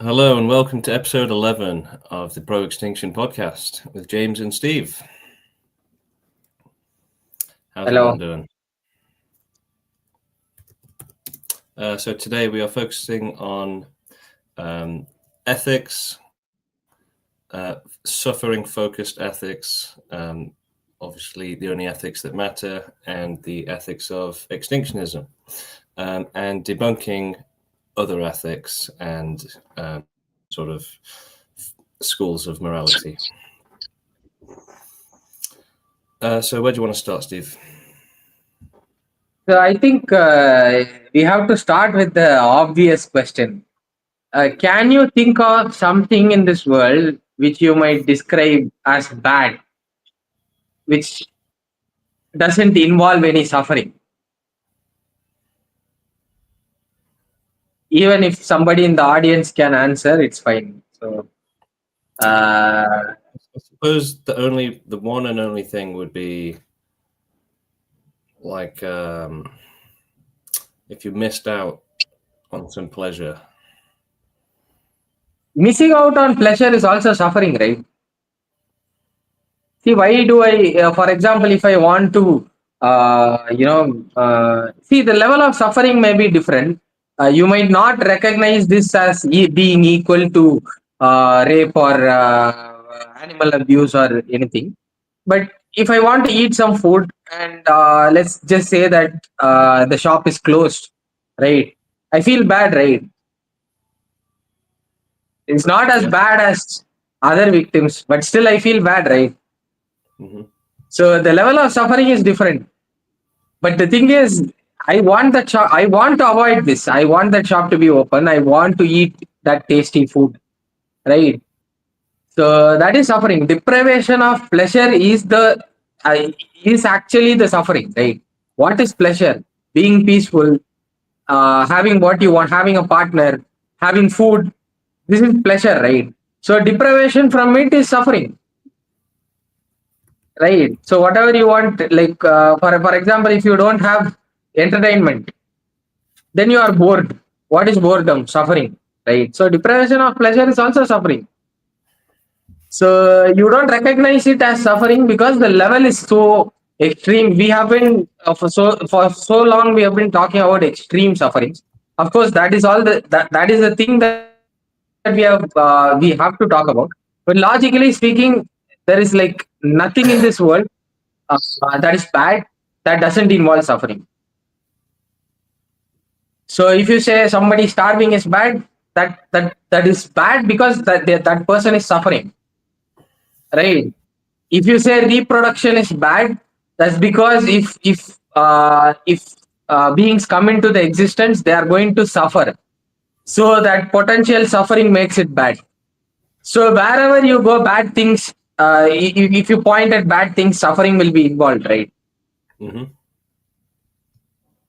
Hello and welcome to episode 11 of the Extinction podcast with James and Steve. How's everyone doing? So today we are focusing on ethics, suffering-focused ethics, obviously the only ethics that matter, and the ethics of extinctionism, and debunking other ethics and sort of schools of morality. So where do you want to start, Steve? So I think we have to start with the obvious question. Can you think of something in this world which you might describe as bad, which doesn't involve any suffering? Even if somebody in the audience can answer, it's fine. So, I suppose the one and only thing would be like if you missed out on some pleasure. missing out on pleasure is also suffering, right? See, why do I, for example, if I want to, see, the level of suffering may be different. You might not recognize this as being equal to rape or animal abuse or anything. But if I want to eat some food and let's just say that the shop is closed, right? I feel bad, right? It's not as bad as other victims, but still I feel bad, right? Mm-hmm. So the level of suffering is different. But the thing is, I want that shop. I want to avoid this. I want that shop to be open. I want to eat that tasty food, right? So that is suffering. Deprivation of pleasure is actually the suffering, right? What is pleasure? Being peaceful, having what you want, having a partner, having food. This is pleasure, right? So deprivation from it is suffering. Right. So whatever you want, like for example, if you don't have entertainment, then you are bored. What is boredom? Suffering. Right. So deprivation of pleasure is also suffering. So you don't recognize it as suffering because the level is so extreme. We have been for so long we have been talking about extreme sufferings. Of course, that is all that is the thing that we have to talk about. But logically speaking, there is like nothing in this world that is bad that doesn't involve suffering. So if you say somebody starving is bad, that is bad because that person is suffering, right? If you say reproduction is bad, that's because if beings come into the existence, they are going to suffer. So that potential suffering makes it bad. So wherever you go, bad things. If you point at bad things, suffering will be involved, right? Mm-hmm.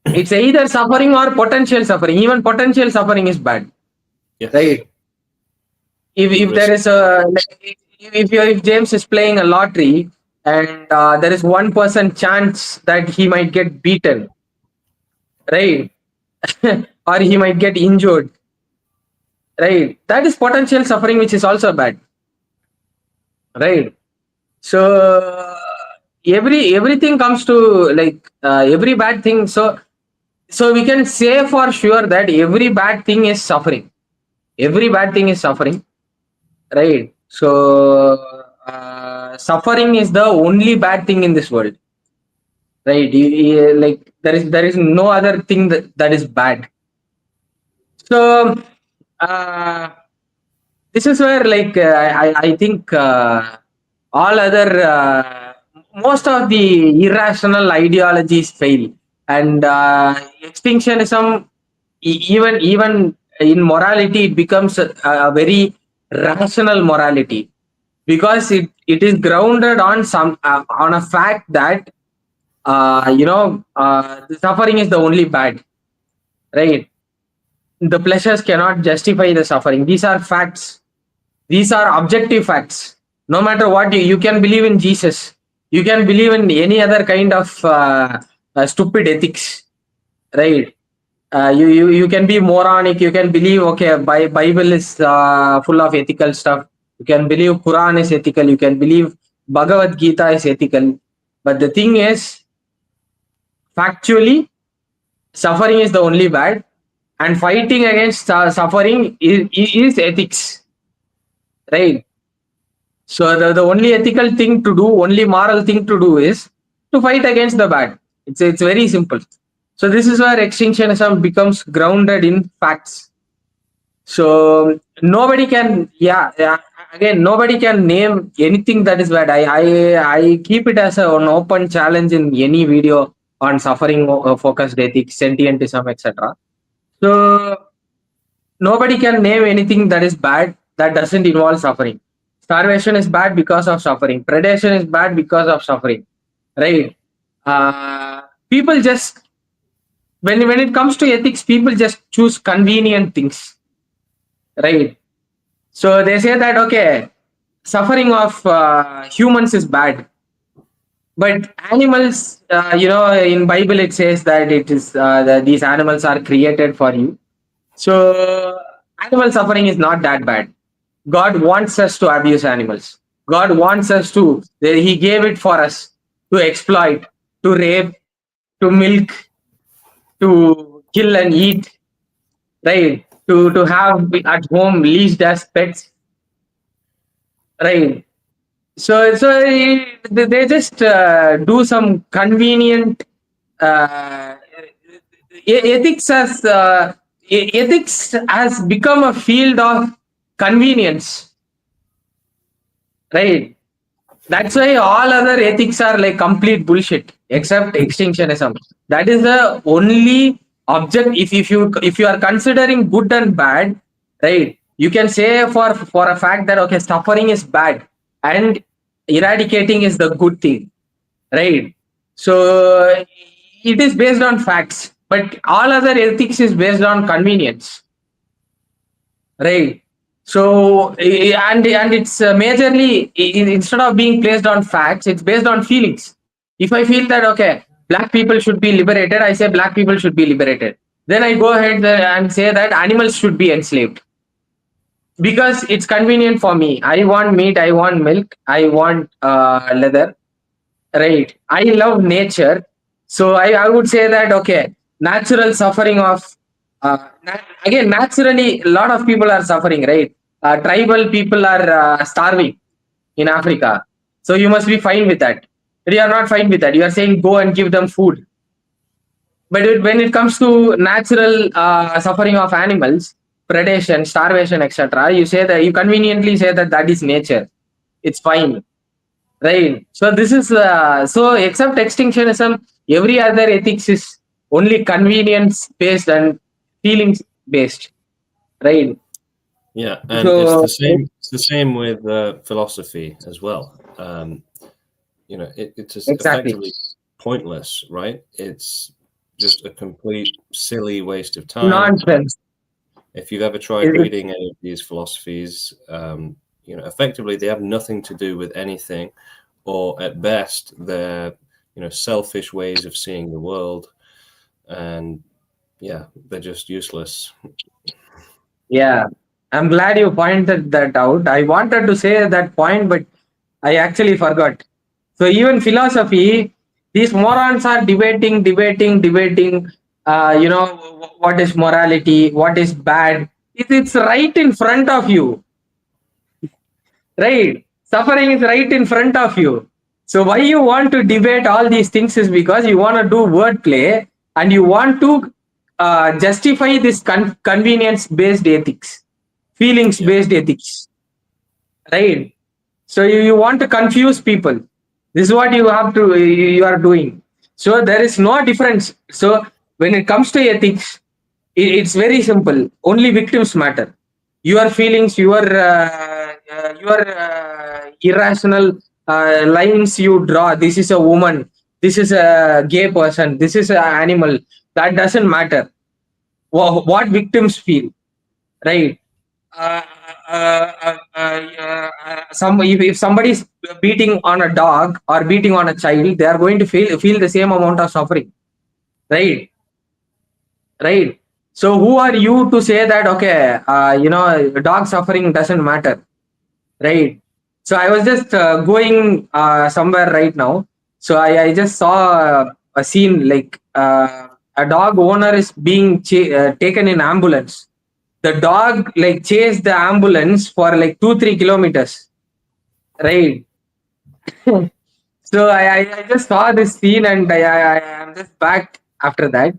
It's either suffering or potential suffering. Even potential suffering is bad, Yes. right? If there is a like, if James is playing a lottery and there is 1% chance that he might get beaten, right? Or he might get injured, right? That is potential suffering, which is also bad, right? So everything comes to like every bad thing. So we can say for sure that every bad thing is suffering. Every bad thing is suffering, right? So suffering is the only bad thing in this world, right? Like there is no other thing that is bad. So uh, this is where like I think all other most of the irrational ideologies fail, and extinctionism even in morality it becomes a very rational morality because it is grounded on on a fact that the suffering is the only bad, right? The pleasures cannot justify the suffering. These are facts. These are objective facts. No matter what you can believe in Jesus, you can believe in any other kind of stupid ethics, right? You can be moronic. You can believe, okay, Bible is full of ethical stuff. You can believe Quran is ethical. You can believe Bhagavad Gita is ethical. But the thing is, factually, suffering is the only bad, and fighting against suffering is ethics, right? So the only ethical thing to do, only moral thing to do is to fight against the bad. It's very simple. So this is where extinctionism becomes grounded in facts. So nobody can, yeah, again, nobody can name anything that is bad. I keep it as an open challenge in any video on suffering focused ethics, sentientism, etc. So nobody can name anything that is bad that doesn't involve suffering. Starvation is bad because of suffering. Predation is bad because of suffering, right? People just, when it comes to ethics, people just choose convenient things, right? So they say that, okay, suffering of humans is bad, but animals, in Bible it says that it is that these animals are created for you. So animal suffering is not that bad. God wants us to abuse animals. God wants us to. He gave it for us to exploit, to rape, to milk, to kill and eat, right? To have at home leased as pets, right? They just do some convenient uh, ethics has become a field of convenience, right? That's why all other ethics are like complete bullshit except extinctionism. That is the only object. If you are considering good and bad, right? You can say for a fact that, okay, suffering is bad and eradicating is the good thing, right? So it is based on facts, but all other ethics is based on convenience, right? So and it's majorly, instead of being placed on facts, it's based on feelings. If I feel that, okay, black people should be liberated, I say black people should be liberated. Then I go ahead and say that animals should be enslaved because it's convenient for me. I want meat, I want milk, I want leather, right? I love nature. So I would say that, okay, natural suffering of, again, naturally, a lot of people are suffering, right? Tribal people are starving in Africa. So you must be fine with that. But you are not fine with that. You are saying go and give them food. But when it comes to natural suffering of animals, predation, starvation, etc., you say that, you conveniently say that that is nature. It's fine. Right. So this is so except extinctionism, every other ethics is only convenience based and feelings based. Right. Yeah, and it's So the same. It's the same with philosophy as well. It is exactly. effectively pointless, right? It's just a complete silly waste of time. Nonsense. If you've ever tried It- reading any of these philosophies, effectively they have nothing to do with anything, or at best they're selfish ways of seeing the world, and yeah, they're just useless. Yeah. I'm glad you pointed that out. I wanted to say that point, but I actually forgot. So even philosophy, these morons are debating. What is morality? What is bad? It's right in front of you, right? Suffering is right in front of you. So why you want to debate all these things is because you want to do wordplay and you want to justify this convenience-based ethics, Yeah, feelings-based ethics, right? So you want to confuse people. This is what you are doing. So there is no difference. So when it comes to ethics, it's very simple. Only victims matter. Your feelings, your irrational lines you draw. This is a woman. This is a gay person. This is an animal. That doesn't matter. What victims feel, right? uh, if somebody is beating on a dog or beating on a child, they are going to feel the same amount of suffering, right? Right. So who are you to say that, okay, dog suffering doesn't matter, right? So I was just going somewhere right now. So I just saw a scene like a dog owner is being taken in ambulance. The dog like chased the ambulance for like 2-3 kilometers, right? So I just saw this scene and I am just back after that.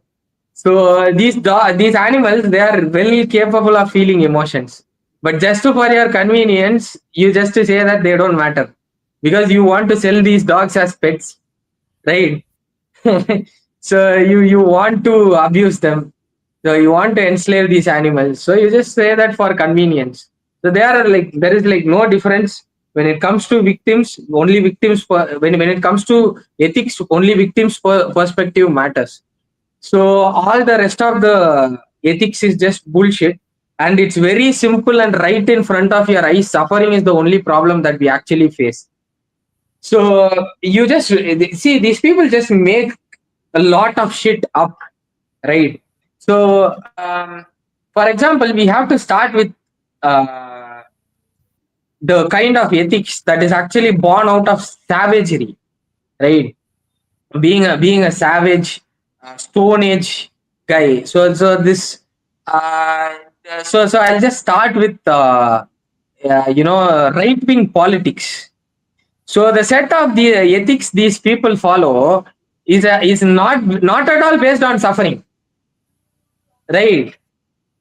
So these animals, they are well capable of feeling emotions, but just for your convenience, you just to say that they don't matter because you want to sell these dogs as pets, right? So you want to abuse them, so you want to enslave these animals. So you just say that for convenience. So there is like no difference when it comes to victims. Only victims when it comes to ethics, only victims perspective matters. So all the rest of the ethics is just bullshit. And it's very simple and right in front of your eyes. Suffering is the only problem that we actually face. So you just see these people just make a lot of shit up, right? So for example, we have to start with uh, the kind of ethics that is actually born out of savagery, right? Being a savage, stone age guy. So this uh, so I'll just start with right wing politics. So the set of the ethics these people follow is not at all based on suffering, right?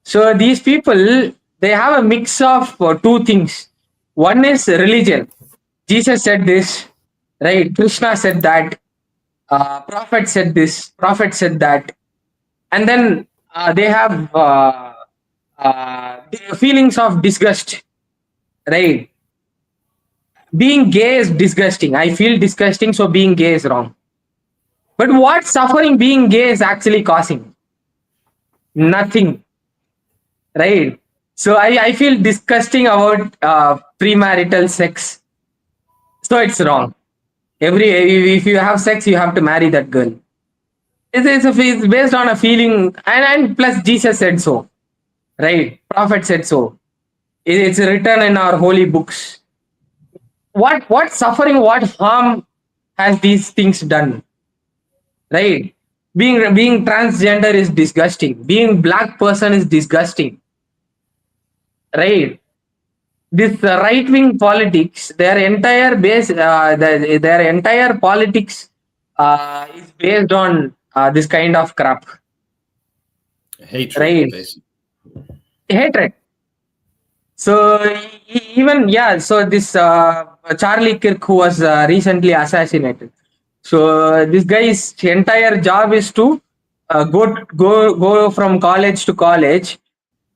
So these people, they have a mix of two things. One is religion. Jesus said this, right? Krishna said that. Prophet said this. Prophet said that. And then they have the feelings of disgust, right? Being gay is disgusting. I feel disgusting, so being gay is wrong. But what suffering being gay is actually causing? Nothing, right? So I feel disgusting about premarital sex. So it's wrong. If you have sex, you have to marry that girl. It's based on a feeling, and plus Jesus said so, right? Prophet said so. It's written in our holy books. What suffering, what harm has these things done, right? Being transgender is disgusting. Being black person is disgusting, right? This right wing politics, their entire politics is based on this kind of crap, Hatred, right? basically. Hatred. So even yeah, so this Charlie Kirk, who was recently assassinated. So this guy's entire job is to go from college to college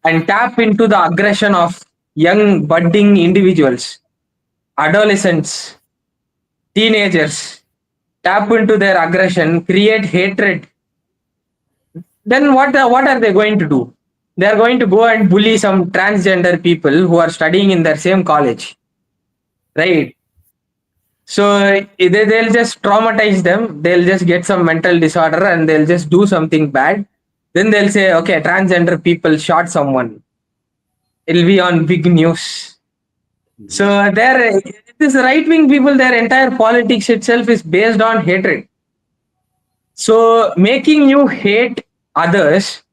and tap into the aggression of young budding individuals, adolescents, teenagers. Tap into their aggression, create hatred. Then what are they going to do? They are going to go and bully some transgender people who are studying in their same college, right? So they'll just traumatize them. They'll just get some mental disorder and they'll just do something bad. Then they'll say, okay, transgender people shot someone. It'll be on big news. So this right wing people, their entire politics itself is based on hatred. So making you hate others,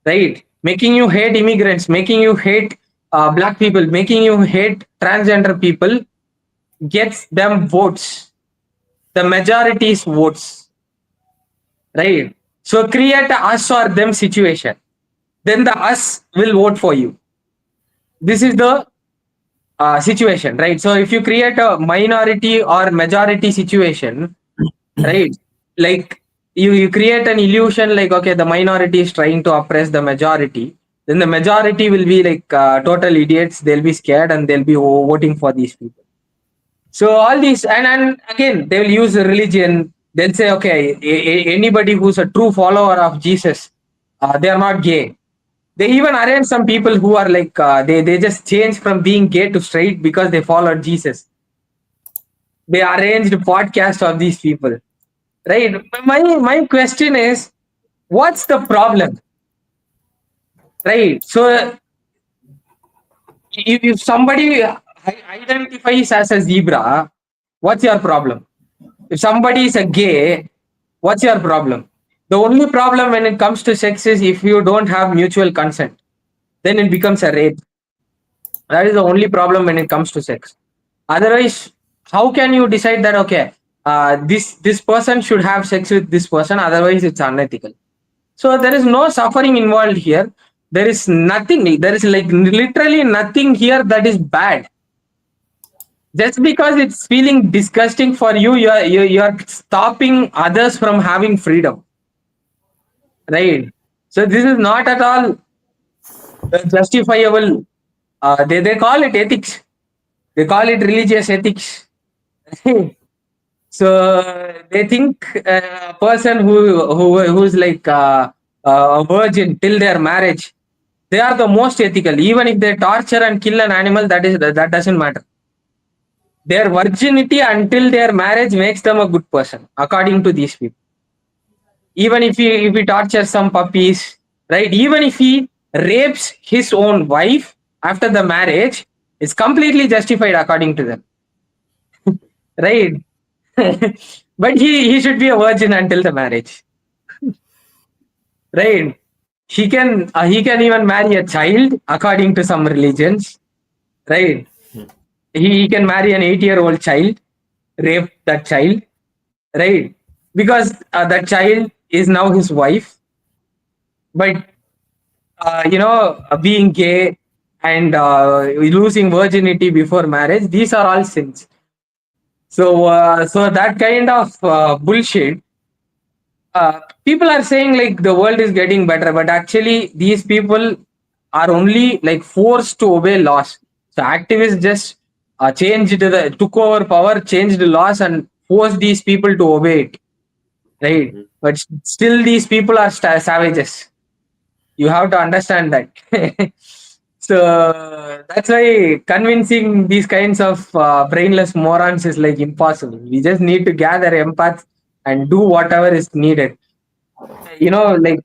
right? Making you hate immigrants, making you hate black people, making you hate transgender people gets them votes, the majority's votes, right? So create a us or them situation. Then the us will vote for you. This is the situation, right? So if you create a minority or majority situation, right? Like you create an illusion like, okay, the minority is trying to oppress the majority. Then the majority will be like total idiots. They'll be scared and they'll be voting for these people. So all these, and again, they will use religion. They'll say, okay, anybody who's a true follower of Jesus, they are not gay. They even arrange some people who are like, they just change from being gay to straight because they followed Jesus. They arranged podcast of these people, right? My question is, what's the problem? right? So if somebody identifies as a zebra, what's your problem? If somebody is a gay, what's your problem? The only problem when it comes to sex is if you don't have mutual consent, then it becomes a rape. That is the only problem when it comes to sex. Otherwise, how can you decide that okay, this person should have sex with this person? Otherwise, it's unethical. So there is no suffering involved here. There is nothing. There is like literally nothing here that is bad. Just because it's feeling disgusting for you, you are stopping others from having freedom, right? So this is not at all justifiable. They call it ethics. They call it religious ethics. So they think a person who's like a virgin till their marriage, they are the most ethical. Even if they torture and kill an animal, that doesn't matter. Their virginity until their marriage makes them a good person, according to these people. Even if he tortures some puppies, right? Even if he rapes his own wife after the marriage, it's completely justified according to them, right? But he should be a virgin until the marriage, right? He can even marry a child according to some religions, right? He can marry an 8-year-old child, rape that child, right? Because that child is now his wife. But being gay and losing virginity before marriage, these are all sins. So that kind of bullshit. People are saying like the world is getting better, but actually these people are only like forced to obey laws. So activists just took over power, changed the laws, and forced these people to obey it, right? But still, these people are savages. You have to understand that. So that's why convincing these kinds of brainless morons is like impossible. We just need to gather empaths and do whatever is needed. Like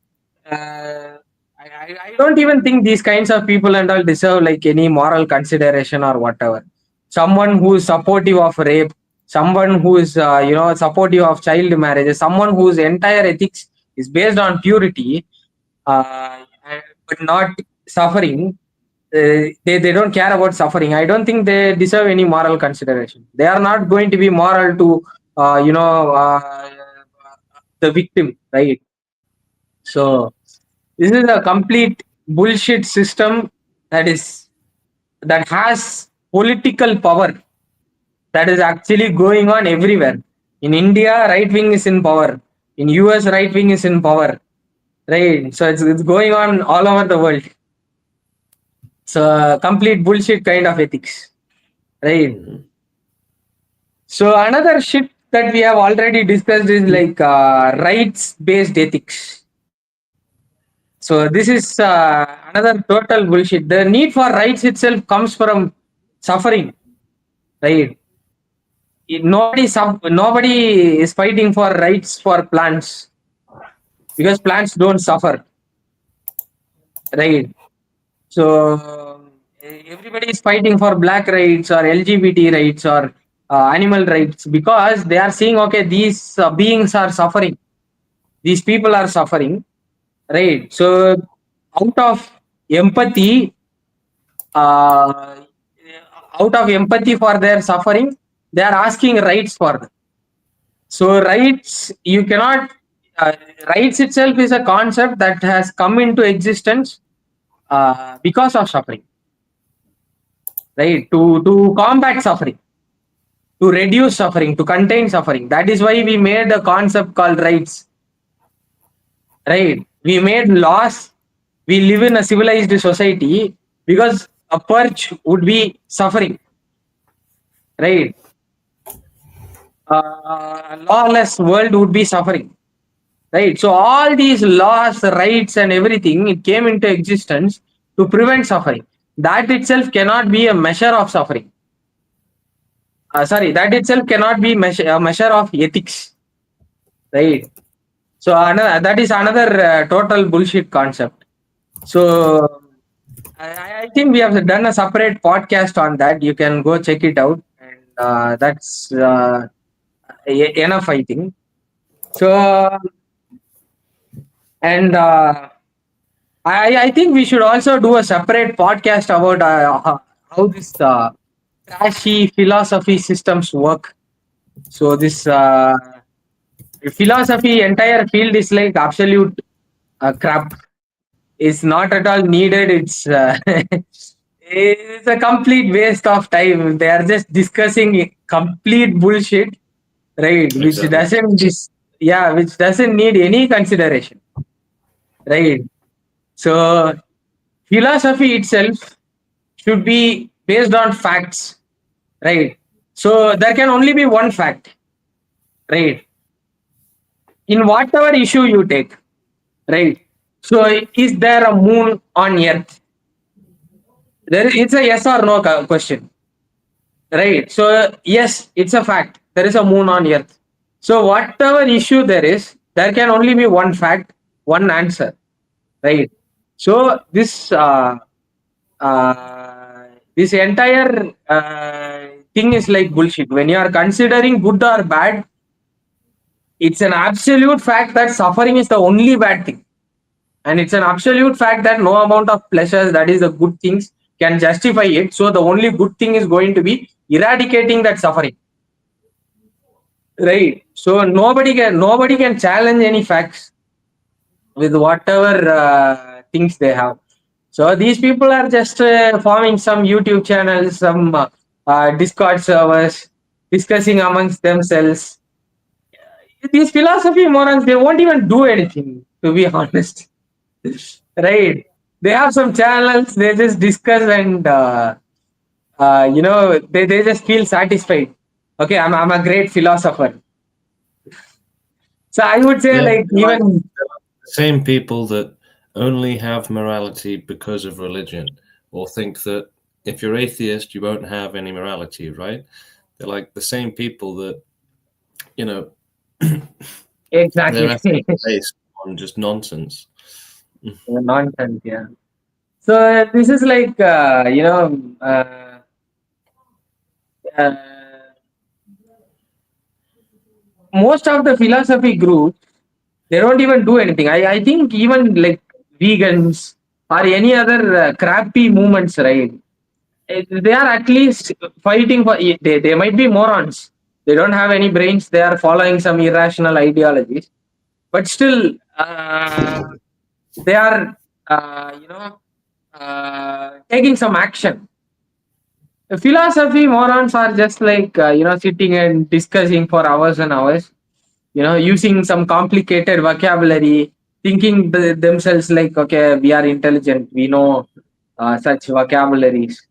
I don't even think these kinds of people and all deserve like any moral consideration or whatever. Someone who is supportive of rape, someone who is supportive of child marriage, someone whose entire ethics is based on purity, but not suffering. They don't care about suffering. I don't think they deserve any moral consideration. They are not going to be moral to the victim, right? So this is a complete bullshit system that has political power that is actually going on everywhere. In India, right wing is in power. In US, right wing is in power. Right. So it's going on all over the world. So complete bullshit kind of ethics. Right. So another shit that we have already discussed is like rights based ethics. So this is another total bullshit. The need for rights itself comes from suffering, right? Nobody is fighting for rights for plants because plants don't suffer, right? So everybody is fighting for black rights or LGBT rights or animal rights because they are seeing okay these beings are suffering, these people are suffering, right? So out of empathy, uh, for their suffering, they are asking rights for them. So rights, you cannot. Rights itself is a concept that has come into existence because of suffering, right? To combat suffering, to reduce suffering, to contain suffering. That is why we made a concept called rights, right? We made laws. We live in a civilized society because a purge would be suffering, right? A lawless world would be suffering, right? So all these laws, rights, and everything it came into existence to prevent suffering. That itself cannot be a measure of suffering. Sorry, that itself cannot be a measure of ethics, right? So that is another total bullshit concept. So I think we have done a separate podcast on that. You can go check it out, and that's enough, I think. So and I think we should also do a separate podcast about how this trashy philosophy systems work. So this philosophy entire field is like absolute crap. It's not at all needed. It's it's a complete waste of time. They are just discussing complete bullshit, right? Which Exactly. doesn't which doesn't need any consideration, right? So philosophy itself should be based on facts, right? So there can only be one fact, right? In whatever issue you take, right? So is there a moon on Earth? It's a yes or no question, right? So yes, it's a fact. There is a moon on Earth. So whatever issue there is, there can only be one fact, one answer, right? So uh, this entire thing is like bullshit. When you are considering good or bad, it's an absolute fact that suffering is the only bad thing, and it's an absolute fact that no amount of pleasures, that is the good things, can justify it. So the only good thing is going to be eradicating that suffering, right? So nobody can challenge any facts with whatever things they have. So these people are just forming some YouTube channels, some Discord servers, discussing amongst themselves. These philosophy morons, they won't even do anything, to be honest. Right? They have some channels, they just discuss and they just feel satisfied. Okay, I'm a great philosopher. So I would say like even The same people that only have morality because of religion, or think that if you're atheist, you won't have any morality, right? They're like the same people that, you know, their exactly. ethics are based on just nonsense. Nonsense, yeah. So this is like uh, most of the philosophy groups, they don't even do anything. I think even like vegans or any other crappy movements, right? They are at least fighting for. They might be morons. They don't have any brains. They are following some irrational ideologies, but still, they are taking some action. The philosophy morons are just like sitting and discussing for hours and hours, using some complicated vocabulary, thinking themselves like, okay, we are intelligent, we know such vocabularies.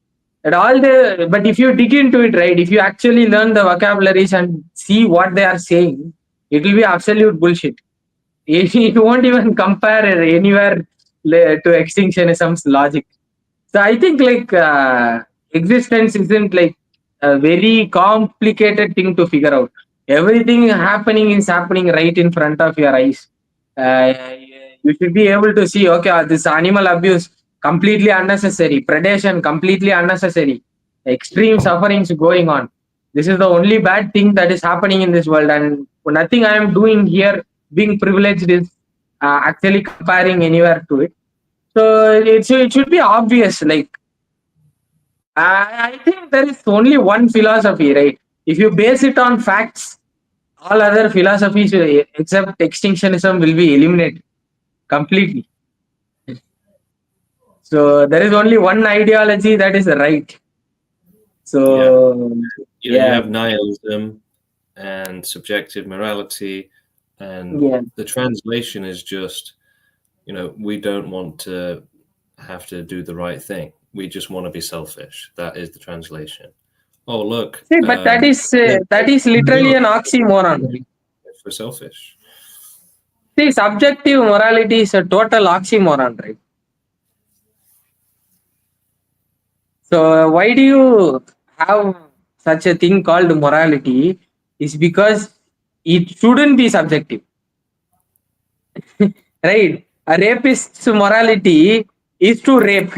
And but if you dig into it, right, if you actually learn the vocabularies and see what they are saying, it will be absolute bullshit. It won't even compare anywhere to extinctionism's logic. So I think like existence isn't like a very complicated thing to figure out. Everything happening is happening right in front of your eyes. Uh, you should be able to see, okay, this animal abuse completely unnecessary, predation completely unnecessary, extreme sufferings going on. This is the only bad thing that is happening in this world, and nothing I am doing here, being privileged, is actually comparing anywhere to it. So it should be obvious. Like I think there is only one philosophy, right? If you base it on facts, all other philosophies except extinctionism will be eliminated completely. So there is only one ideology that is right. Yeah. So You yeah, have nihilism and subjective morality, and yeah. the translation is just, we don't want to have to do the right thing. We just want to be selfish. That is the translation. Oh, look, See, but yeah, that is literally no, an oxymoron. we're selfish. See, subjective morality is a total oxymoron, right? So why do you have such a thing called morality? Is because it shouldn't be subjective, right? A rapist's morality is to rape.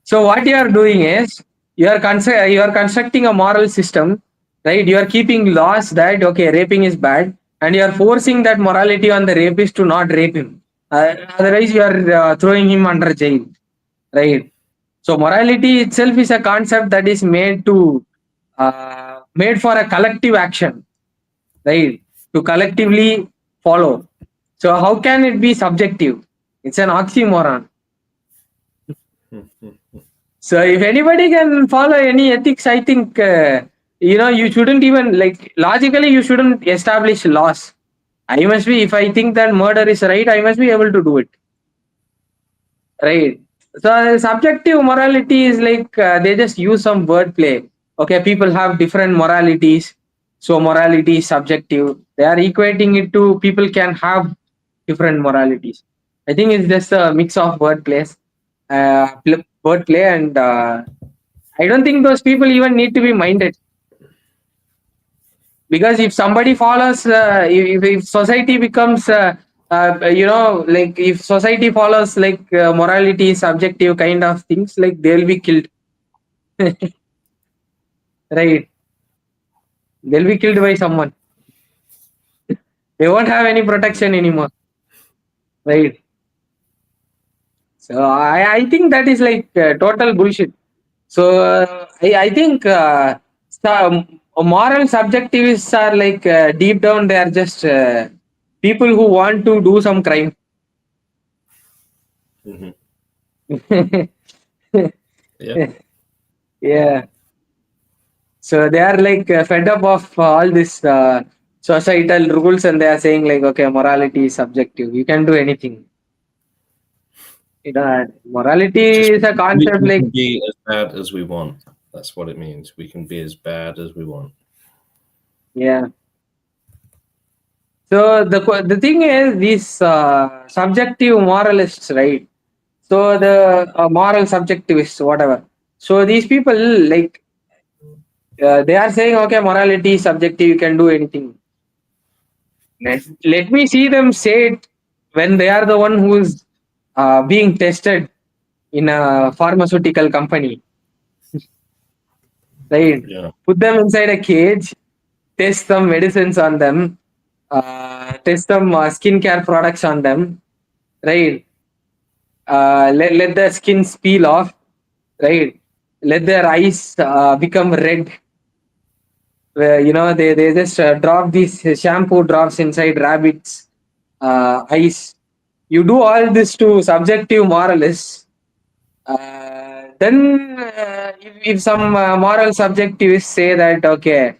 So what you are doing is you are constructing a moral system, right? You are keeping laws that okay, raping is bad, and you are forcing that morality on the rapist to not rape him. Otherwise, you are throwing him under jail, right? So morality itself is a concept that is made for a collective action, right? To collectively follow. So how can it be subjective? It's an oxymoron. So if anybody can follow any ethics, I think you shouldn't even like logically you shouldn't establish laws. I must be if I think that murder is right, I must be able to do it, right? So subjective morality is like they just use some wordplay. Okay, people have different moralities, so morality is subjective. They are equating it to people can have different moralities. I think it's just a mix of wordplay, and I don't think those people even need to be minded because if somebody follows, if society becomes, like if society follows like morality, subjective kind of things, like they'll be killed, right? They'll be killed by someone. They won't have any protection anymore, right? So I think that is like total bullshit. So I think some moral subjectivists are like deep down they are just people who want to do some crime. Mhm. Yeah. Yeah. So they are like fed up of all this societal rules, and they are saying like, okay, morality is subjective. You can do anything. Morality It's just is a concept we like can be as bad as we want. That's what it means. We can be as bad as we want. yeah. So the thing is these subjective moralists, right? So the moral subjectivists, whatever. So these people like they are saying, okay, morality is subjective. You can do anything. Let me see them say it when they are the one who is being tested in a pharmaceutical company, right? Yeah. Put them inside a cage, test some medicines on them, test some skincare products on them, right? Let their skins peel off, right? Let their eyes become red. Where they just drop these shampoo drops inside rabbits' eyes. You do all this to subjective moralists. Then if some moral subjectivists say that okay,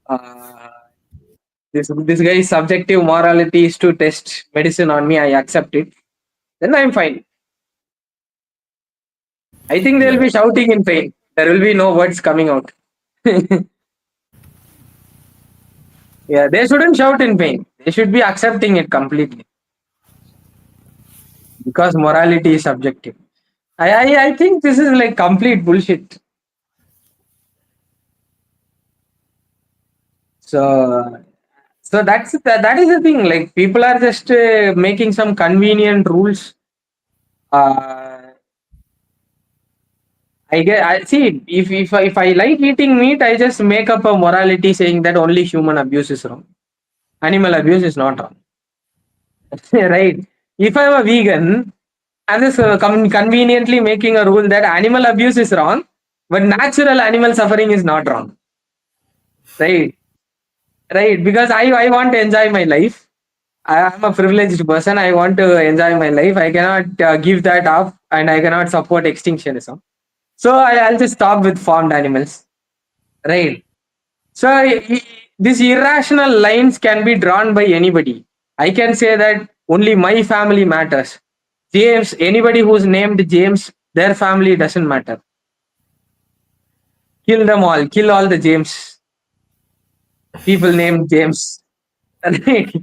uh, this guy's subjective morality is to test medicine on me, I accept it. Then I'm fine. I think they'll Yeah. be shouting in pain. There will be no words coming out. Yeah, they shouldn't shout in pain. They should be accepting it completely because morality is subjective. I think this is like complete bullshit. So that is the thing. Like people are just making some convenient rules. Uh, I see if I like eating meat, I just make up a morality saying that only human abuse is wrong. Animal abuse is not wrong. Right? If I'm a vegan, I'm just conveniently making a rule that animal abuse is wrong, but natural animal suffering is not wrong. Right? Right? Because I want to enjoy my life. I am a privileged person. I want to enjoy my life. I cannot give that up, and I cannot support extinctionism. So I'll just stop with farmed animals. Right? So these irrational lines can be drawn by anybody. I can say that only my family matters. James, anybody who's named James, their family doesn't matter. Kill them all. Kill all the James. People named James. Right?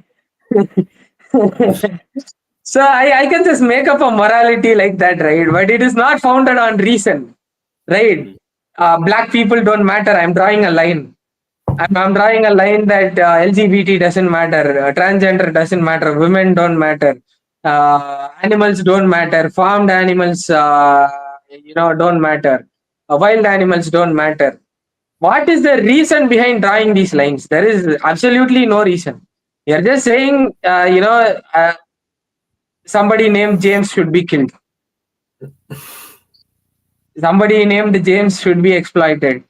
So I can just make up a morality like that, right? But it is not founded on reason, right? Mhm. Black people don't matter. I'm drawing a line. I'm drawing a line that LGBT doesn't matter, transgender doesn't matter, women don't matter. Animals don't matter. Farmed animals, don't matter. Wild animals don't matter. What is the reason behind drawing these lines? There is absolutely no reason. You're just saying, somebody named James should be killed. Somebody named James should be exploited.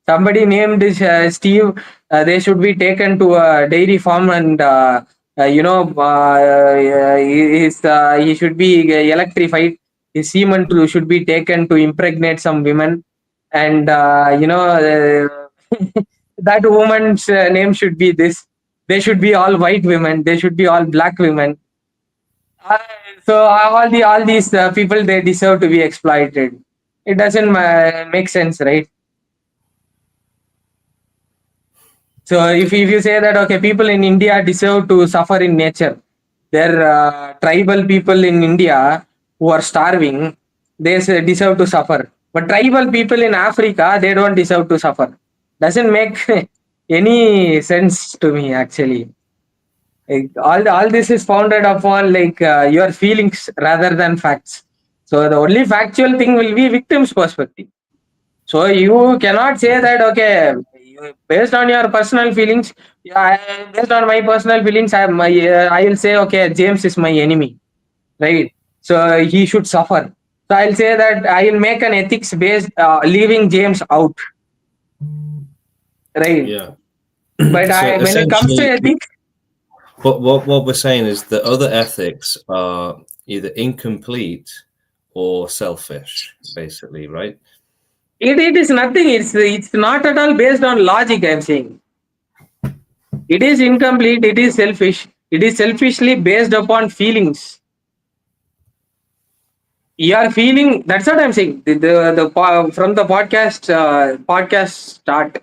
Somebody named Steve, they should be taken to a dairy farm and he should be electrified. His semen should be taken to impregnate some women, and that woman's name should be this. They should be all white women. They should be all black women. Uh, all these people, they deserve to be exploited. It doesn't make sense, right? So if you say that, okay, people in India deserve to suffer in nature, there are tribal people in India who are starving, they deserve to suffer. But tribal people in Africa, they don't deserve to suffer. Doesn't make any sense to me actually. Like, all this is founded upon like your feelings rather than facts. So the only factual thing will be victim's perspective. So you cannot say that, okay, based on your personal feelings, yeah, based on my personal feelings, I will say, okay, James is my enemy, right? So he should suffer. So I'll say that I will make an ethics based, leaving James out, right? Yeah. But So when it comes to essentially, ethics, what we're saying is that other ethics are either incomplete or selfish, basically, right? it is nothing. It's not at all based on logic. I'm saying it is incomplete. It is selfish. It is selfishly based upon feelings. You are feeling. That's what I'm saying. From the podcast start.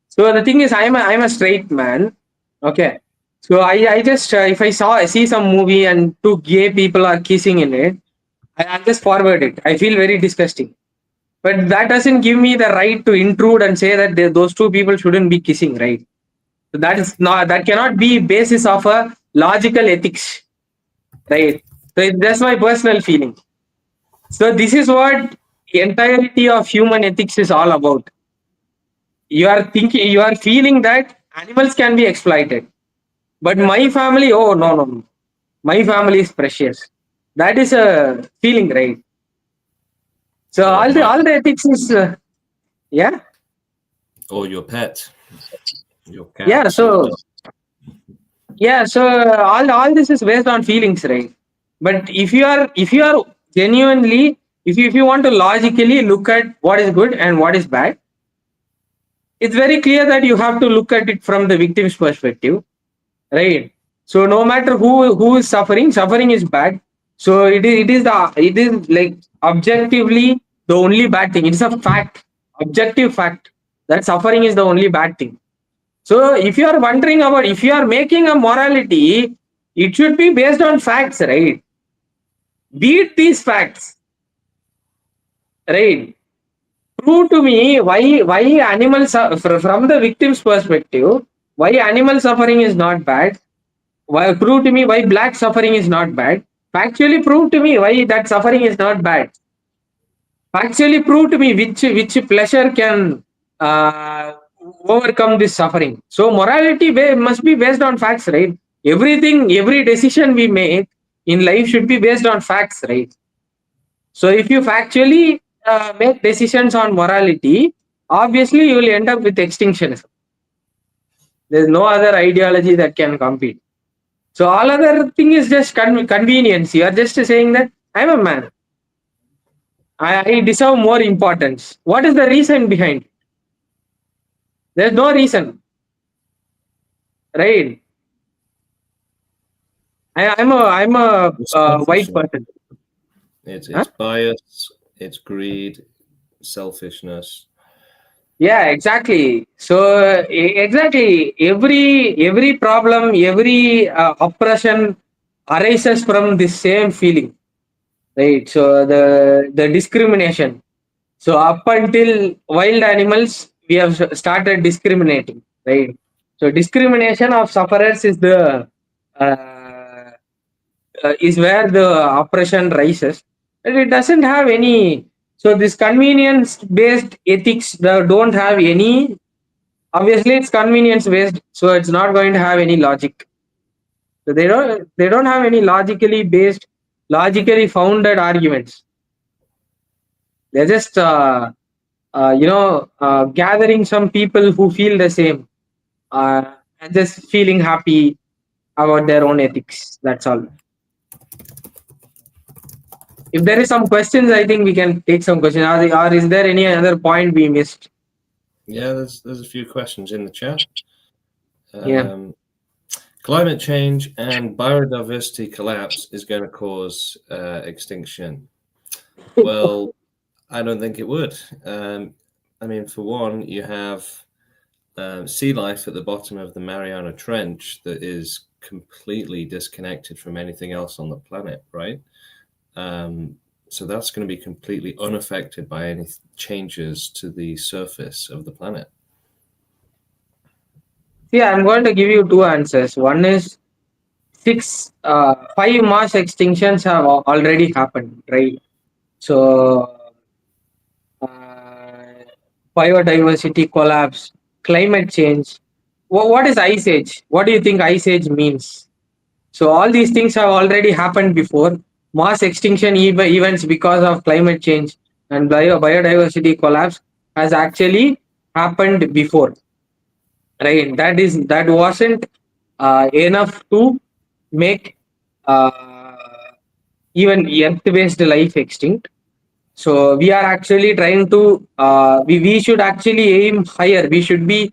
So the thing is, I'm a straight man. Okay. So I just if I see some movie and two gay people are kissing in it, I'll just forward it. I feel very disgusting. But that doesn't give me the right to intrude and say that those two people shouldn't be kissing, right? So that cannot be basis of a logical ethics, right? So that's my personal feeling. So this is what the entirety of human ethics is all about. You are feeling that animals can be exploited, but my family, oh no, no, no, my family is precious. That is a feeling, right? So Or my all the ethics is, yeah, or your pet, your yeah. cat, your So dog. yeah, so all this is based on feelings, right? But if you are genuinely, if you want to logically look at what is good and what is bad, it's very clear that you have to look at it from the victim's perspective, right? So no matter who is suffering, suffering is bad. So it is like objectively the only bad thing. It's a fact, objective fact that suffering is the only bad thing. So if you are wondering about, if you are making a morality, it should be based on facts, right? Beat these facts, right? Prove to me why animals from the victim's perspective, why animal suffering is not bad. Why, prove to me why black suffering is not bad. Factually prove to me why that suffering is not bad. Factually prove to me which pleasure can uh, overcome this suffering. So morality must be based on facts, right? Every decision we make in life should be based on facts, right? So if you factually make decisions on morality, obviously you will end up with extinction. There's no other ideology that can compete. So all other thing is just convenience. You are just saying that I'm a man. I deserve more importance. What is the reason behind it? There's no reason, right? I'm a It's white selfishness. person. Huh? It's bias. It's greed. Selfishness. Yeah, exactly. So exactly every problem, every oppression arises from this same feeling, right? So the discrimination. So up until wild animals, we have started discriminating, right? So discrimination of sufferers is the uh, is where the oppression rises. And it doesn't have any. So this convenience based ethics don't have any. Obviously, it's convenience based, so it's not going to have any logic. So they don't have any logically based, logically founded arguments. They're just gathering some people who feel the same, and just feeling happy about their own ethics. That's all. If there is some questions, I think we can take some questions. Or is there any other point we missed? Yeah, there's a few questions in the chat. Yeah. Climate change and biodiversity collapse is going to cause extinction. Well, I don't think it would. I mean, for one, you have sea life at the bottom of the Mariana Trench that is completely disconnected from anything else on the planet, right? So that's going to be completely unaffected by any changes to the surface of the planet. See, I'm going to give you two answers. One is five mass extinctions have already happened, right? So, uh, biodiversity collapse, climate change. What is ice age? What do you think ice age means? So all these things have already happened before. Mass extinction events because of climate change and biodiversity collapse has actually happened before, right? That wasn't enough to make uh, even earth-based life extinct. So we are actually trying to we should actually aim higher. We should be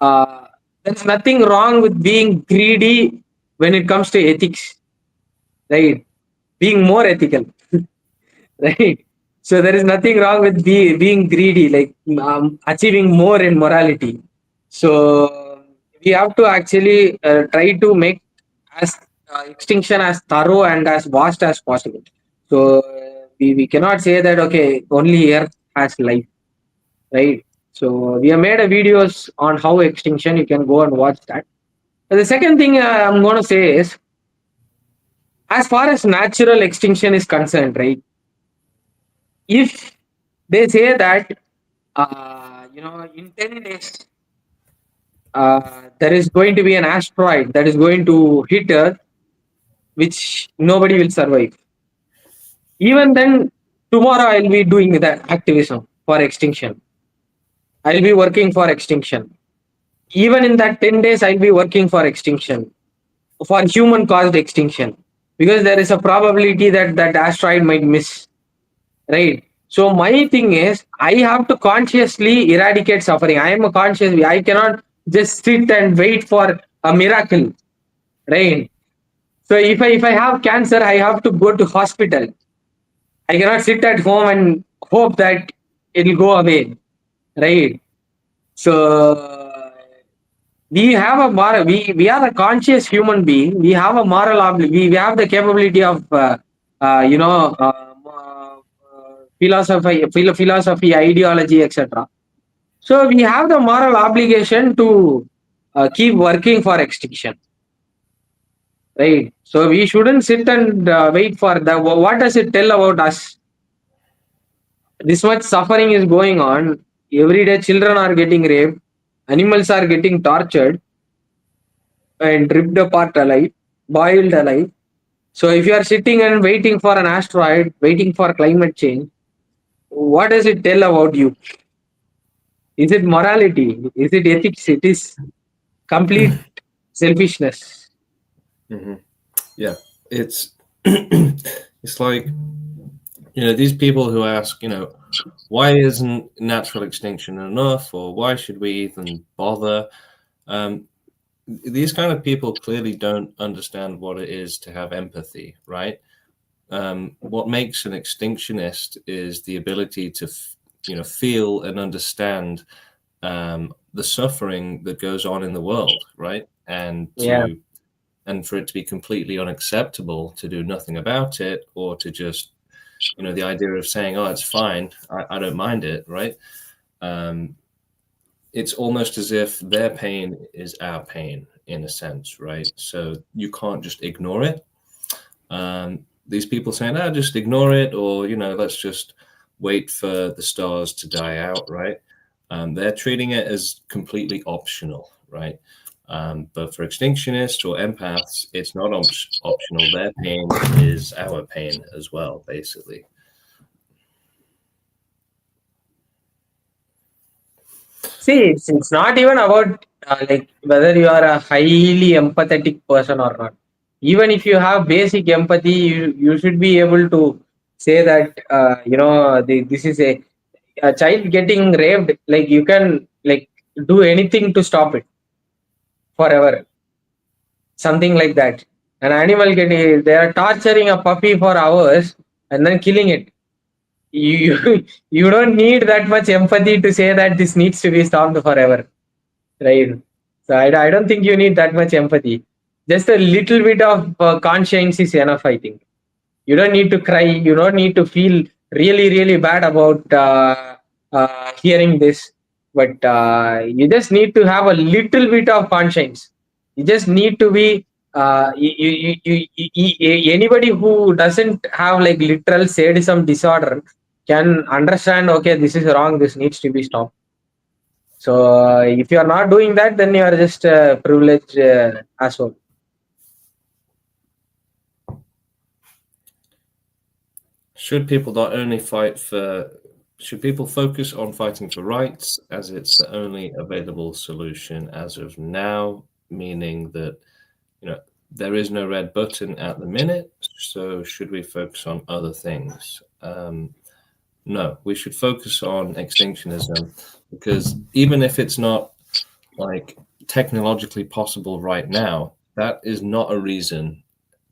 there's nothing wrong with being greedy when it comes to ethics, right? Being more ethical, right? So there is nothing wrong with being greedy, like achieving more in morality. So we have to actually try to make as extinction as thorough and as vast as possible. So we cannot say that okay, only Earth has life, right? So we have made a videos on how extinction. You can go and watch that. And the second thing I'm going to say is, as far as natural extinction is concerned, right? If they say that in 10 days there is going to be an asteroid that is going to hit Earth, which nobody will survive. Even then, tomorrow I'll be doing that activism for extinction. I'll be working for extinction. Even in that 10 days, I'll be working for extinction, for human caused extinction, because there is a probability that that asteroid might miss, right? So my thing is, I have to consciously eradicate suffering. I am a conscious. I cannot just sit and wait for a miracle, right? So if I have cancer, I have to go to hospital. I cannot sit at home and hope that it'll go away, right? So we have a moral. We are a conscious human being. We have a moral we have the capability of philosophy, ideology, etc. So we have the moral obligation to keep working for extinction, right? So we shouldn't sit and wait for the. What does it tell about us? This much suffering is going on. Every day, children are getting raped, animals are getting tortured and ripped apart alive, boiled alive. So if you are sitting and waiting for an asteroid, waiting for climate change, what does it tell about you? Is it morality? Is it ethics? It is complete selfishness. Mm-hmm. Yeah, it's it's like these people who ask why isn't natural extinction enough, or why should we even bother? These kind of people clearly don't understand what it is to have empathy, right? What makes an extinctionist is the ability to feel and understand the suffering that goes on in the world, right? Yeah. And for it to be completely unacceptable to do nothing about it, or to just the idea of saying, oh, it's fine, I don't mind it, right? It's almost as if their pain is our pain in a sense, right? So you can't just ignore it. These people saying, "Ah, just ignore it," or let's just wait for the stars to die out, right? They're treating it as completely optional, right? But for extinctionists or empaths, it's not optional. Their pain is our pain as well, basically. See, it's not even about like whether you are a highly empathetic person or not. Even if you have basic empathy, you should be able to say that this is a child getting raped. Like you can like do anything to stop it forever, something like that. An animal getting they are torturing a puppy for hours and then killing it. You you don't need that much empathy to say that this needs to be stopped forever. Right. So I don't think you need that much empathy. Just a little bit of conscience is enough, I think. You don't need to cry. You don't need to feel really, really bad about hearing this. But you just need to have a little bit of conscience. You just need to be anybody who doesn't have like literal sadism disorder can understand. Okay, this is wrong. This needs to be stopped. So if you are not doing that, then you are just a privileged asshole. Should people not only fight for should people focus on fighting for rights as it's the only available solution as of now, meaning that there is no red button at the minute, so should we focus on other things? No, we should focus on extinctionism, because even if it's not like technologically possible right now, that is not a reason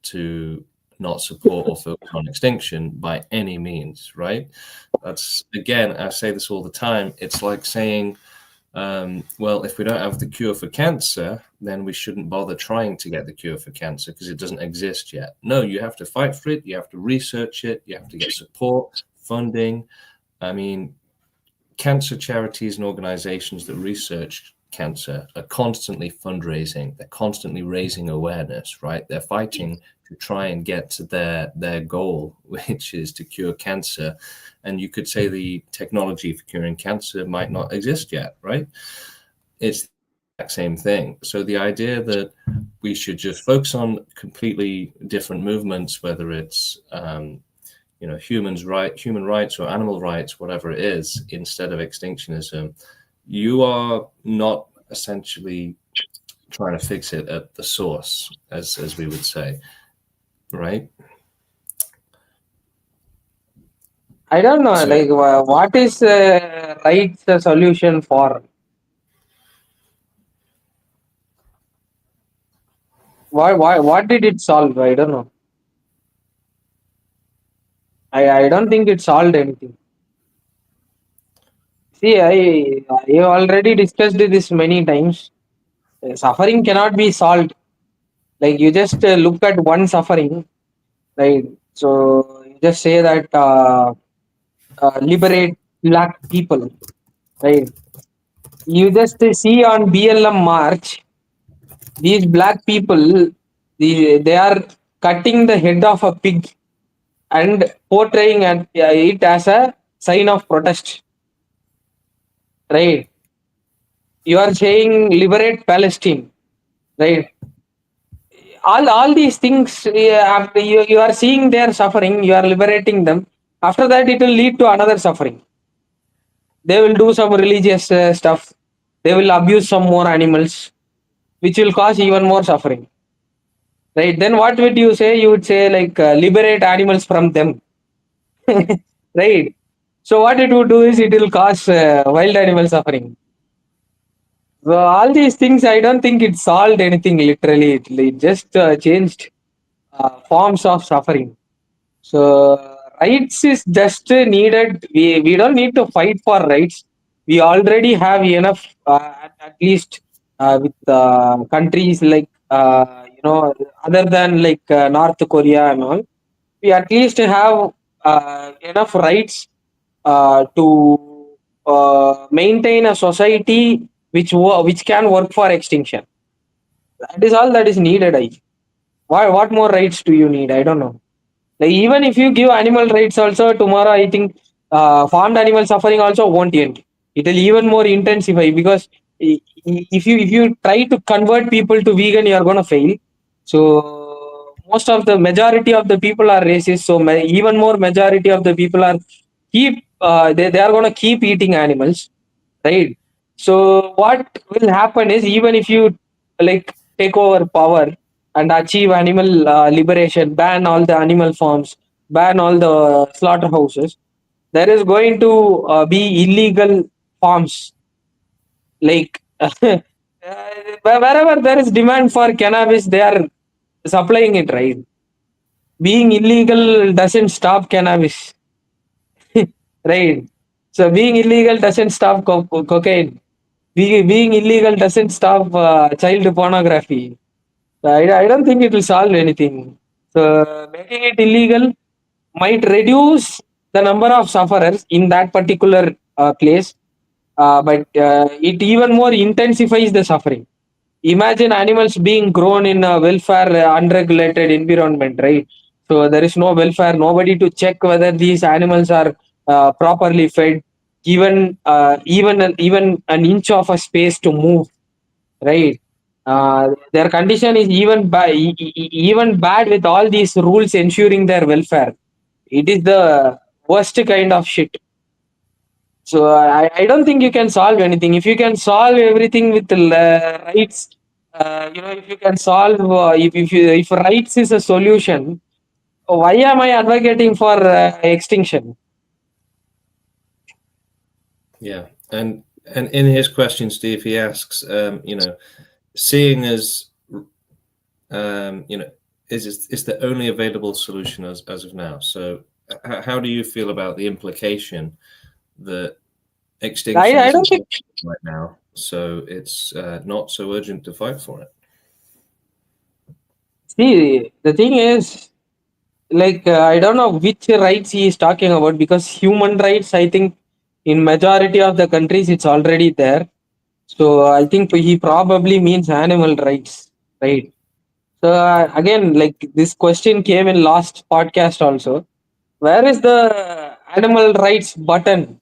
to not support or focus on extinction by any means, right? That's, again, I say this all the time. It's like saying, well, if we don't have the cure for cancer, then we shouldn't bother trying to get the cure for cancer because it doesn't exist yet. No, you have to fight for it. You have to research it. You have to get support, funding. I mean, cancer charities and organizations that research cancer are constantly fundraising. They're constantly raising awareness, right? They're fighting to try and get to their goal, which is to cure cancer. And you could say the technology for curing cancer might not exist yet, right? It's the exact same thing. So the idea that we should just focus on completely different movements, whether it's human rights or animal rights, whatever it is, instead of extinctionism, you are not essentially trying to fix it at the source, as we would say, right? I don't know, So, like what is rights the solution for? What did it solve? I don't know. I don't think it solved anything. See, I already discussed this many times. Suffering cannot be solved. Like you just look at one suffering, right? So you just say that liberate black people, right? You just see on BLM March, these black people, they are cutting the head of a pig and portraying it as a sign of protest, right? You are saying liberate Palestine, right? All these things, after you are seeing their suffering, you are liberating them. After that, it will lead to another suffering. They will do some religious stuff. They will abuse some more animals, which will cause even more suffering. Right? Then what would you say? You would say like liberate animals from them. Right? So what it would do is it will cause wild animal suffering. So all these things, I don't think it solved anything literally. It just changed forms of suffering. So rights is just needed. We don't need to fight for rights. We already have enough, at least with countries like other than like North Korea and all. We at least have enough rights to maintain a society which can work for extinction. That is all that is needed. I think. What more rights do you need? I don't know. Like even if you give animal rights also tomorrow, I think farmed animal suffering also won't end. It will even more intensify because if you try to convert people to vegan, you are gonna fail. So most of the majority of the people are racist. So even more majority of the people are they are gonna keep eating animals, right? So what will happen is even if you like take over power and achieve animal liberation, ban all the animal farms, ban all the slaughterhouses, there is going to be illegal farms, like wherever there is demand for cannabis, they are supplying it, right? Being illegal doesn't stop cannabis. Right. So being illegal doesn't stop cocaine. Being illegal doesn't stop child pornography. I don't think it will solve anything. So making it illegal might reduce the number of sufferers in that particular place, but it even more intensifies the suffering. Imagine animals being grown in a welfare unregulated environment, right? So there is no welfare, nobody to check whether these animals are properly fed, given even an inch of a space to move, right? Their condition is even bad with all these rules ensuring their welfare. It is the worst kind of shit. So I don't think you can solve anything. If you can solve everything with rights, if you can solve, if rights is a solution, why am I advocating for extinction? Yeah, and in his question, Steve, he asks, seeing as is the only available solution as of now. So, how do you feel about the implication that extinction I isn't don't think. right now, so it's not so urgent to fight for it? See, the thing is, like I don't know which rights he is talking about, because human rights, I think in majority of the countries it's already there. So I think he probably means animal rights, right? So again, like this question came in last podcast also. Where is the animal rights button?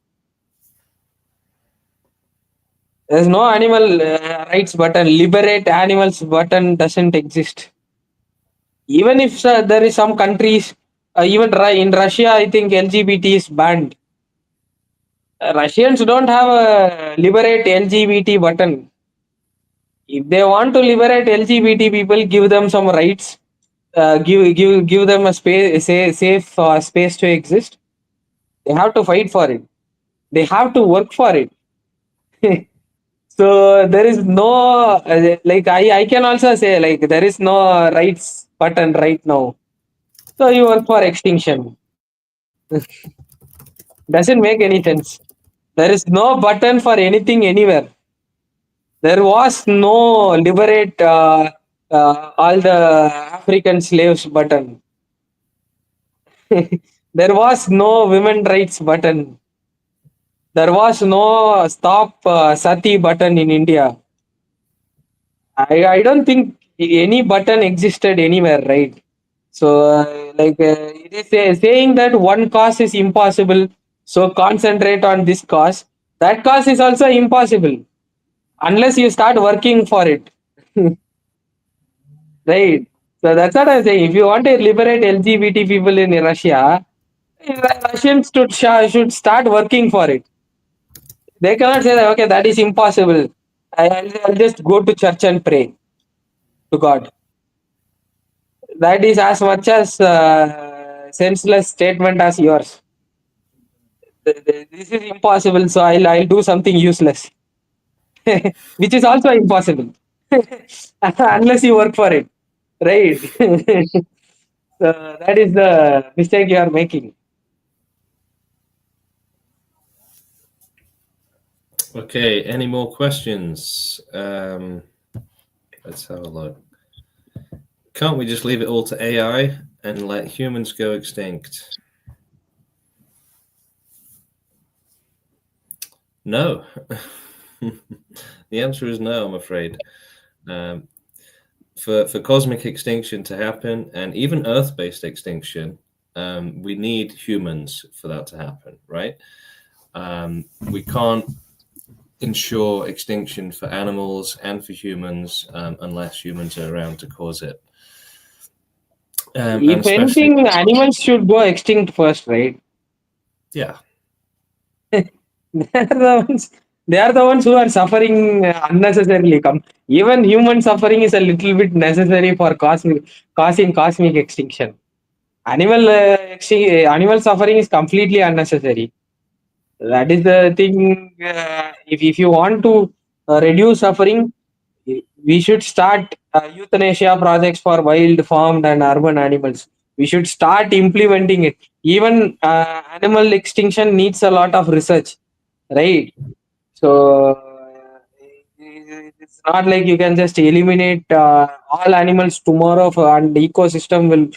There's no animal rights button. Liberate animals button doesn't exist. Even if there is some countries, even in Russia, I think LGBT is banned. Russians don't have a liberate LGBT button. If they want to liberate LGBT people, give them some rights. Give them a space, safe space to exist. They have to fight for it. They have to work for it. So there is no like I can also say, like, there is no rights button right now. So you work for extinction. Doesn't make any sense. There is no button for anything anywhere. There was no liberate all the African slaves button. There was no women rights button. There was no stop sati button in India. I don't think any button existed anywhere, right? So, it is saying that one cause is impossible, so concentrate on this cause. That cause is also impossible unless you start working for it, right? So that's what I'm saying. If you want to liberate LGBT people in Russia, Russians should start working for it. They cannot say that, okay, that is impossible. I'll just go to church and pray to God. That is as much as senseless statement as yours. This is impossible, so I'll do something useless, which is also impossible unless you work for it, right? So that is the mistake you are making. Okay, any more questions? Let's have a look. Can't we just leave it all to AI and let humans go extinct? No. The answer is no, I'm afraid. for cosmic extinction to happen, and even Earth-based extinction, we need humans for that to happen, right? We can't ensure extinction for animals and for humans unless humans are around to cause it. And If especially, anything, animals should go extinct first, right? yeah, They are the ones. They are the ones who are suffering unnecessarily. Even human suffering is a little bit necessary for causing cosmic extinction. Animal suffering is completely unnecessary. That is the thing. If you want to reduce suffering, we should start euthanasia projects for wild, farmed, and urban animals. We should start implementing it. Even animal extinction needs a lot of research, right? So it's not like you can just eliminate all animals tomorrow and the ecosystem will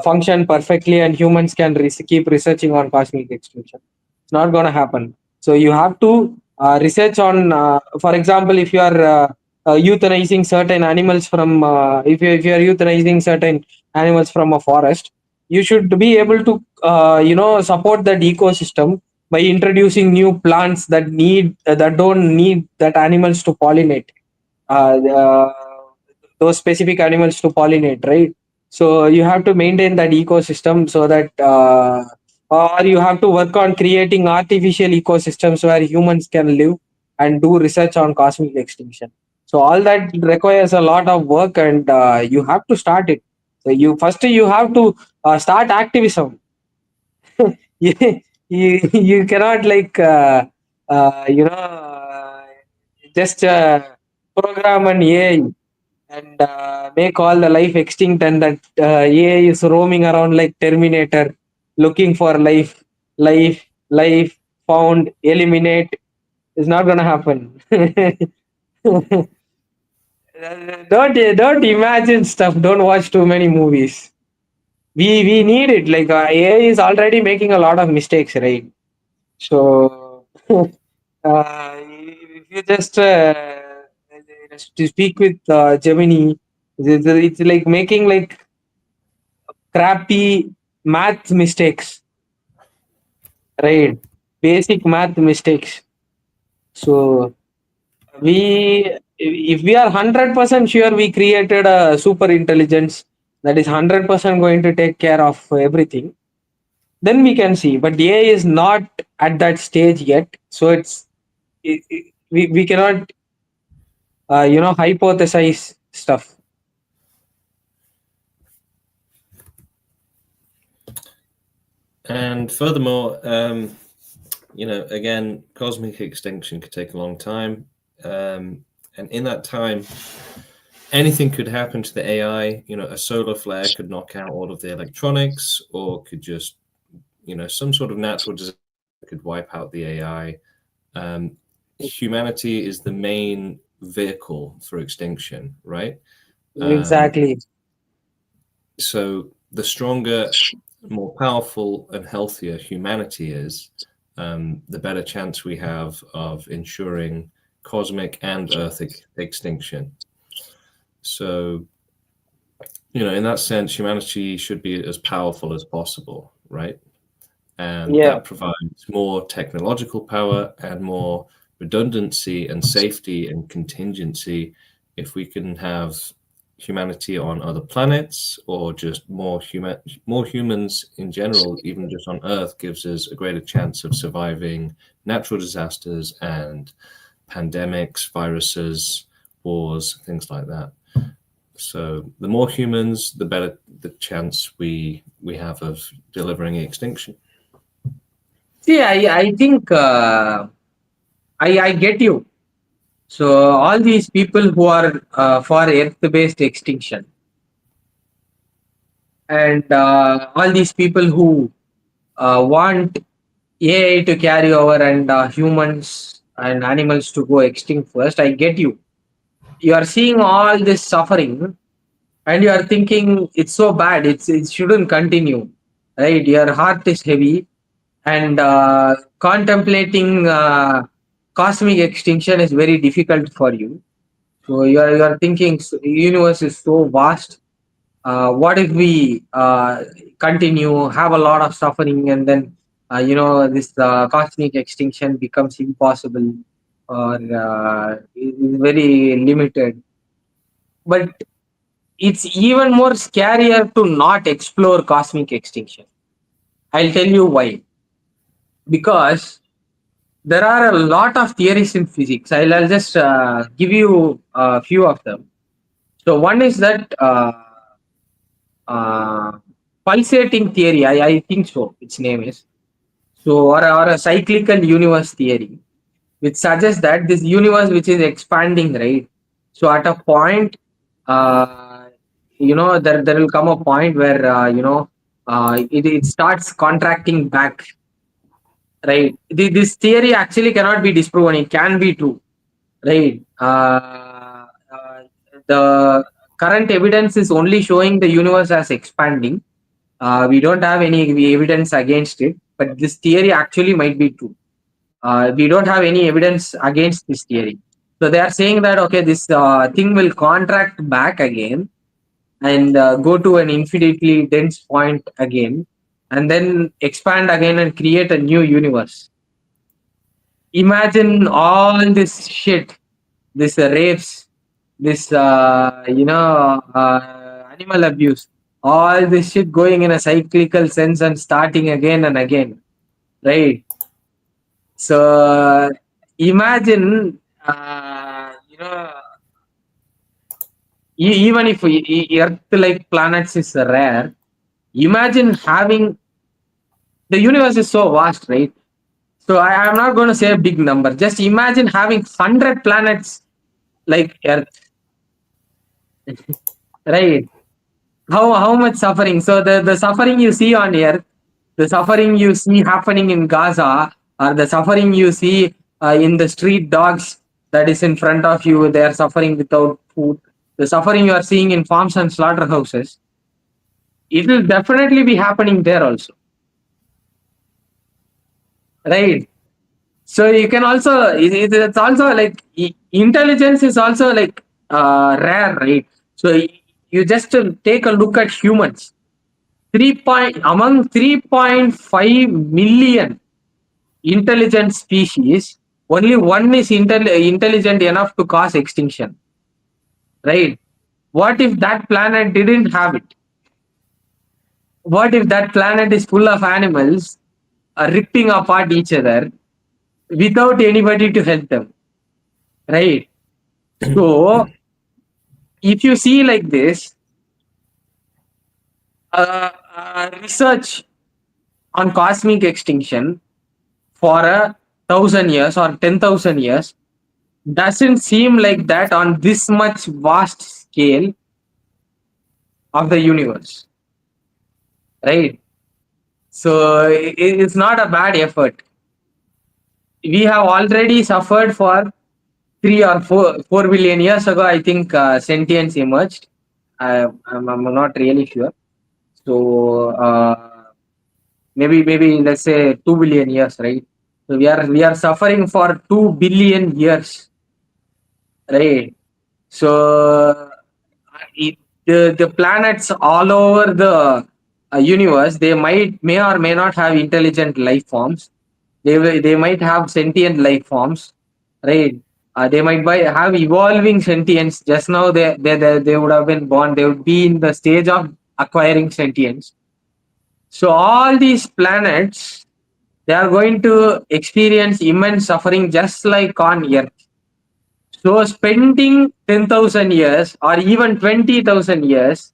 function perfectly and humans can keep researching on cosmic extinction. It's not going to happen. So you have to research on, for example, if you are euthanizing certain animals from, if you are euthanizing certain animals from a forest, you should be able to, support that ecosystem by introducing new plants that don't need that animals to pollinate, those specific animals to pollinate, right? So you have to maintain that ecosystem so that or you have to work on creating artificial ecosystems where humans can live and do research on cosmic extinction. So all that requires a lot of work, and you have to start it. So you have to start activism. you, you cannot like just program an AI and make all the life extinct, and that AI is roaming around like Terminator looking for life found, eliminate. It's not gonna happen. Don't imagine stuff. Don't watch too many movies. We need it. Like AI is already making a lot of mistakes, right? So, if you just to speak with Gemini, it's like making like crappy math mistakes, right? Basic math mistakes. So if we are 100% sure we created a super intelligence that is 100% going to take care of everything, then we can see. But AI is not at that stage yet, so we cannot hypothesize stuff. and furthermore, again, cosmic extinction could take a long time, and in that time, anything could happen to the AI. A solar flare could knock out all of the electronics, or could just, some sort of natural disaster could wipe out the AI. Humanity is the main vehicle for extinction, right? Exactly. So the stronger, more powerful, and healthier humanity is, the better chance we have of ensuring cosmic and Earth extinction. So, in that sense, humanity should be as powerful as possible, right? And Yeah. that provides more technological power and more redundancy and safety and contingency if we can have humanity on other planets, or just more humans in general, even just on Earth, gives us a greater chance of surviving natural disasters and pandemics, viruses, wars, things like that. So the more humans, the better the chance we have of delivering extinction. See, I think I get you. So all these people who are for Earth-based extinction, and all these people who want AI to carry over and humans and animals to go extinct first, I get you. You are seeing all this suffering, and you are thinking it's so bad. It shouldn't continue, right? Your heart is heavy, and contemplating cosmic extinction is very difficult for you. So you are thinking universe is so vast. What if we continue have a lot of suffering, and then this cosmic extinction becomes impossible, or is very limited. But it's even more scarier to not explore cosmic extinction. I'll tell you why. Because there are a lot of theories in physics. I'll just give you a few of them. So one is that uh, pulsating theory. I think so. Its name is so, or a cyclical universe theory, which suggests that this universe which is expanding, right? So at a point, uh, there will come a point where it starts contracting back, right? This theory actually cannot be disproven. It can be true, right? The current evidence is only showing the universe as expanding. We don't have any evidence against it, but this theory actually might be true. We don't have any evidence against this theory. So they are saying that okay, this thing will contract back again and go to an infinitely dense point again, and then expand again and create a new universe. Imagine all this shit, this rapes, this animal abuse, all this shit going in a cyclical sense and starting again and again, right? So imagine, even if Earth-like planets is rare, imagine having the universe is so vast, right? So I'm not going to say a big number. Just imagine having 100 planets like Earth, right? How much suffering? So the suffering you see on Earth, the suffering you see happening in Gaza, or the suffering you see in the street dogs that is in front of you, they are suffering without food. The suffering you are seeing in farms and slaughterhouses, it will definitely be happening there also, right? So you can also it's also like intelligence is also like rare, right? So you just take a look at humans. 3 million intelligent species, only one is intelligent enough to cause extinction, right? What if that planet didn't have it? What if that planet is full of animals ripping apart each other without anybody to help them, right? So if you see like this, research on cosmic extinction for 1,000 years or 10,000 years doesn't seem like that on this much vast scale of the universe, right? So it's not a bad effort. We have already suffered for 3 or 4 billion years ago. I think sentience emerged. I'm not really sure. So maybe let's say 2 billion years, right? So we are suffering for 2 billion years, right? So it, the planets all over the universe, they may or may not have intelligent life forms. They might have sentient life forms, right? They might have evolving sentience. Just now they would have been born. They would be in the stage of acquiring sentience. So all these planets, they are going to experience immense suffering just like on Earth. So spending 10,000 years or even 20,000 years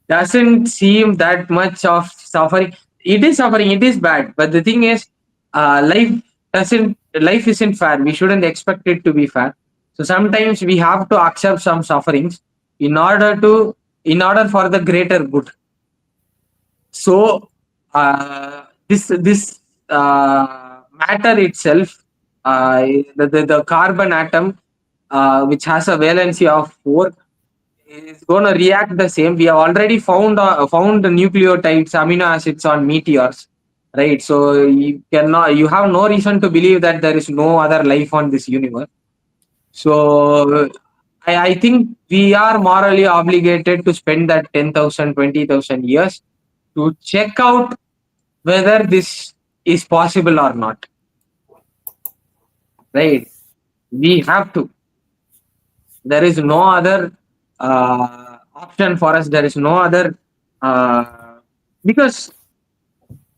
doesn't seem that much of suffering. It is suffering, it is bad. But the thing is, life isn't fair. We shouldn't expect it to be fair. So sometimes we have to accept some sufferings in order for the greater good. So this matter itself, the carbon atom, which has a valency of 4, is going to react the same. We have already found the nucleotides, amino acids on meteors, right? So you have no reason to believe that there is no other life on this universe. So I think we are morally obligated to spend that 10,000, 20,000 years to check out whether this is possible or not. Right? We have to. There is no other option for us. There is no other because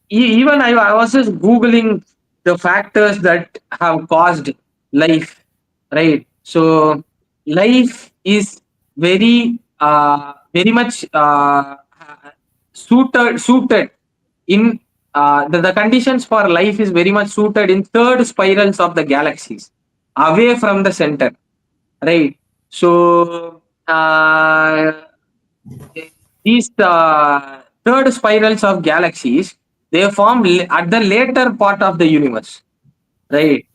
even I was just googling the factors that have caused life, right? So life is very much suited in the conditions for life is very much suited in third spirals of the galaxies away from the center, right? So these third spirals of galaxies, they form at the later part of the universe, right?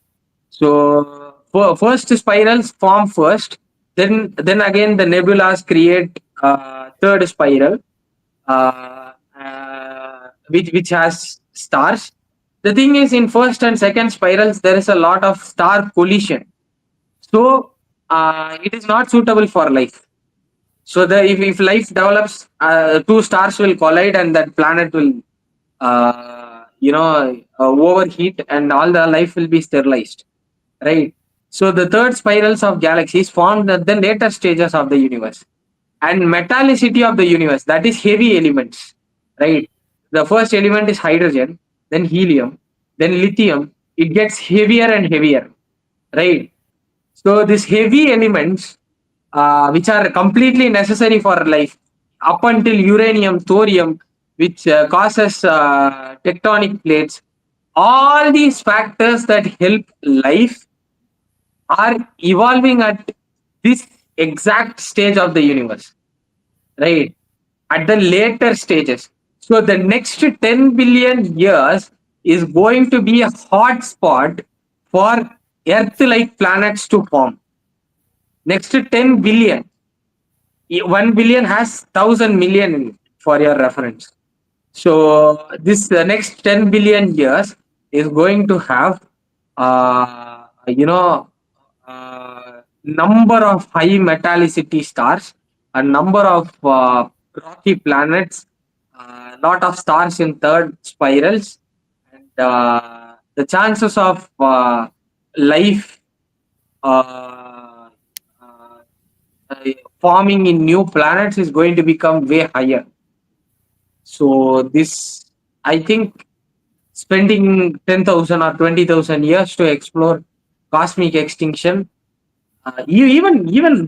So first spirals form first, then again the nebulas create third spiral, which has stars. The thing is, in first and second spirals, there is a lot of star collision, so it is not suitable for life. So if life develops, two stars will collide and that planet will, overheat and all the life will be sterilized, right? So the third spirals of galaxies formed at the later stages of the universe. And metallicity of the universe, that is heavy elements, right? The first element is hydrogen, then helium, then lithium. It gets heavier and heavier, right? So these heavy elements, which are completely necessary for life, up until uranium, thorium, which causes tectonic plates, all these factors that help life are evolving at this exact stage of the universe, right? At the later stages. So the next 10 billion years is going to be a hot spot for Earth like planets to form. Next 10 billion. 1 billion has 1000 million in it, for your reference. So this the next 10 billion years is going to have number of high metallicity stars, a number of rocky planets, a lot of stars in third spirals, and the chances of life uh, uh, forming in new planets is going to become way higher. So this, I think, spending 10,000 or 20,000 years to explore cosmic extinction, even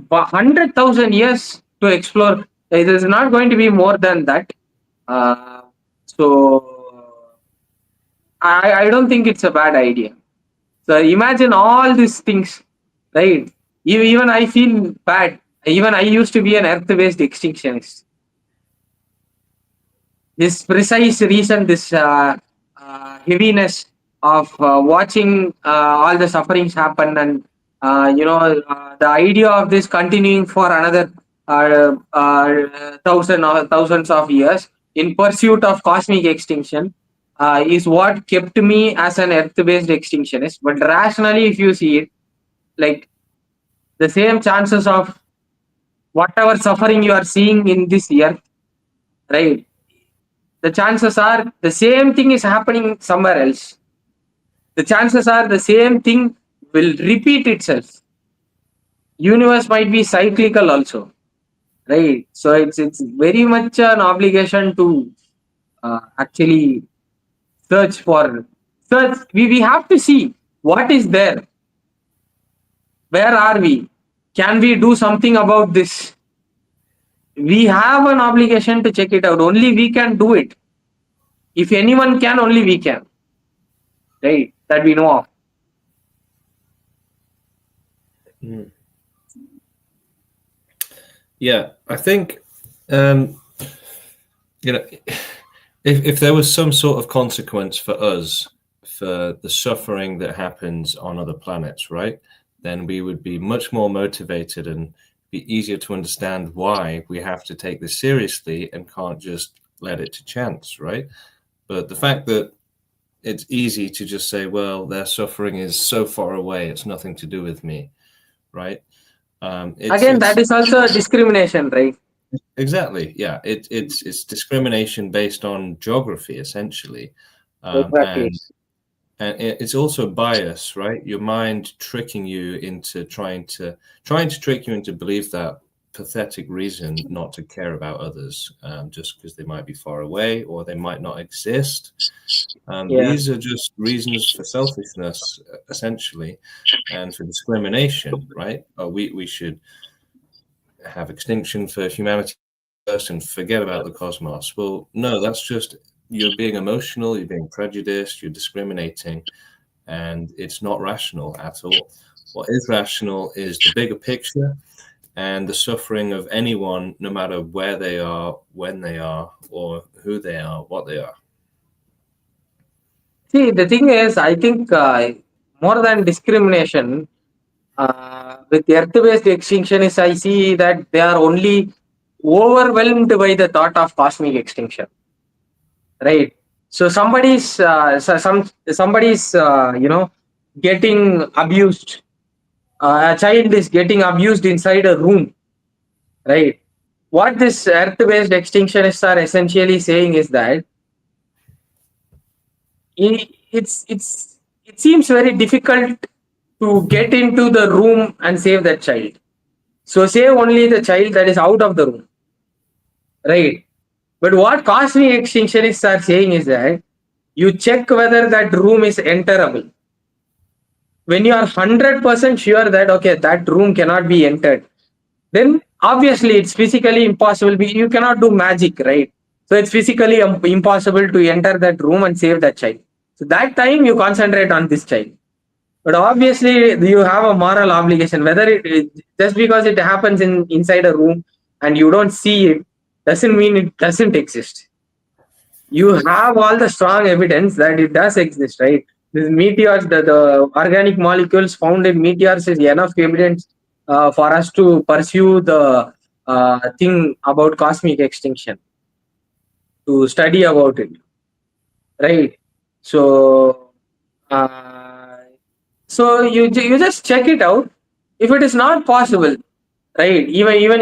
100,000 years to explore, it is not going to be more than that. So I don't think it's a bad idea. So imagine all these things, right? Even I feel bad. Even I used to be an earth-based extinctionist. This precise reason, this heaviness of watching all the sufferings happen, and the idea of this continuing for another thousands of years in pursuit of cosmic extinction is what kept me as an earth-based extinctionist. But rationally, if you see it, like the same chances of whatever suffering you are seeing in this earth, right? The chances are the same thing is happening somewhere else. The chances are the same thing will repeat itself. Universe might be cyclical also, right? So it's very much an obligation to actually search for search. We have to see what is there. Where are we? Can we do something about this? We have an obligation to check it out. Only we can do it. If anyone can, only we can, right? That we know of. Yeah, I think you know, if there was some sort of consequence for us for the suffering that happens on other planets, right, then we would be much more motivated and be easier to understand why we have to take this seriously and can't just let it to chance, right? But the fact that it's easy to just say, well, their suffering is so far away, it's nothing to do with me, right? Again, that It's is also discrimination, right? exactly, yeah. It's discrimination based on geography, essentially, um, Exactly. and it's also bias, right? Your mind tricking you into trying to trick you into believe that pathetic reason not to care about others, just because they might be far away or they might not exist. Yeah. These are just reasons for selfishness, essentially, and for discrimination, right? We should have extinction for humanity first and forget about the cosmos. Well, no, that's just you're being emotional, you're being prejudiced, you're discriminating, and it's not rational at all. What is rational is the bigger picture and the suffering of anyone, no matter where they are, when they are, or who they are, what they are. See, the thing is, I think more than discrimination, with earth-based extinction, is I see that they are only overwhelmed by the thought of cosmic extinction, right? So somebody's getting abused. A child is getting abused inside a room, right? What this earth-based extinctionists are essentially saying is that it seems very difficult to get into the room and save that child. So save only the child that is out of the room, right? But what cosmic extinctionists are saying is that you check whether that room is enterable. When you are 100% sure that okay, that room cannot be entered, then obviously it's physically impossible. You cannot do magic, right? So it's physically impossible to enter that room and save that child. So that time you concentrate on this child. But obviously you have a moral obligation. Whether just because it happens inside a room and you don't see it doesn't mean it doesn't exist. You have all the strong evidence that it does exist, right? These meteors, the organic molecules found in meteors is enough evidence for us to pursue the thing about cosmic extinction, to study about it, right? So, uh, you just check it out. If it is not possible, right? Even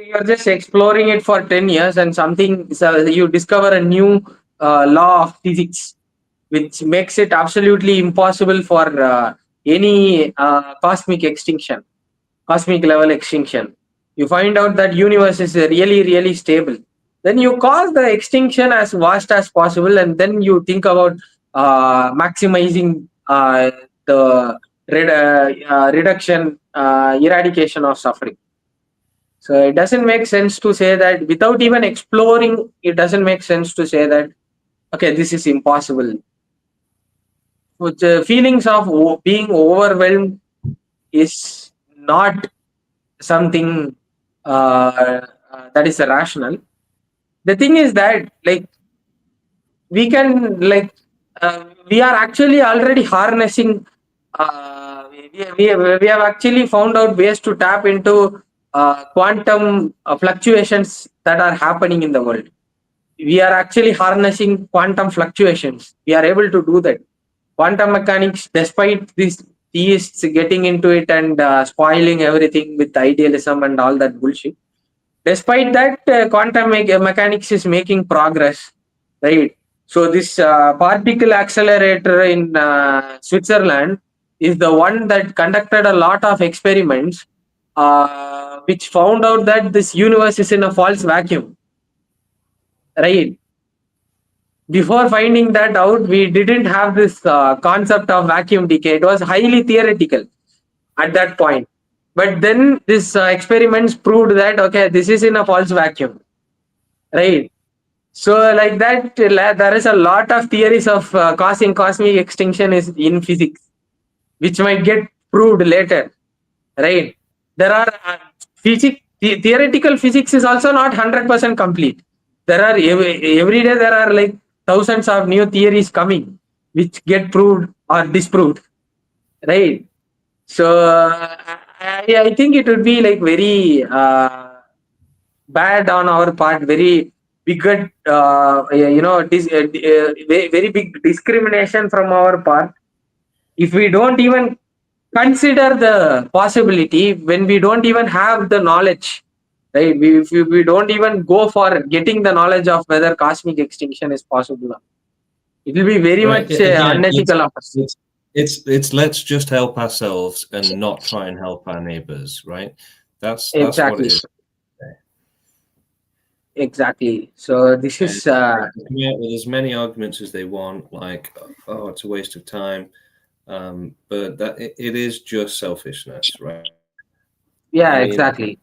you're just exploring it for 10 years and something, so you discover a new law of physics which makes it absolutely impossible for any cosmic level extinction. You find out that universe is really stable. Then you cause the extinction as vast as possible, and then you think about maximizing the reduction, eradication of suffering. So it doesn't make sense to say that without even exploring. It doesn't make sense to say that okay, this is impossible. With feelings of being overwhelmed is not something that is rational. The thing is that like we can we are actually already harnessing. We have actually found out ways to tap into quantum fluctuations that are happening in the world. We are actually harnessing quantum fluctuations. We are able to do that. Quantum mechanics, despite these theists getting into it and spoiling everything with idealism and all that bullshit, despite that, quantum mechanics is making progress, right? So this particle accelerator in Switzerland is the one that conducted a lot of experiments, which found out that this universe is in a false vacuum, right? Before finding that out, we didn't have this concept of vacuum decay. It was highly theoretical at that point. But then this experiments proved that okay, this is in a false vacuum, right? So like that, there is a lot of theories of causing cosmic extinction is in physics, which might get proved later, right? There are theoretical physics is also not 100% complete. There are every day there are like thousands of new theories coming, which get proved or disproved, right? So I think it would be like very bad on our part, very big, very big discrimination from our part if we don't even consider the possibility when we don't even have the knowledge, right? We don't even go for getting the knowledge of whether cosmic extinction is possible. It will be very Right. much Again, unethical of us. it's let's just help ourselves and not try and help our neighbors, right? That's what it Exactly. is. Exactly. So this And is they come out with as many arguments as they want, like, oh, it's a waste of time. But that it is just selfishness, right? I yeah, mean, exactly.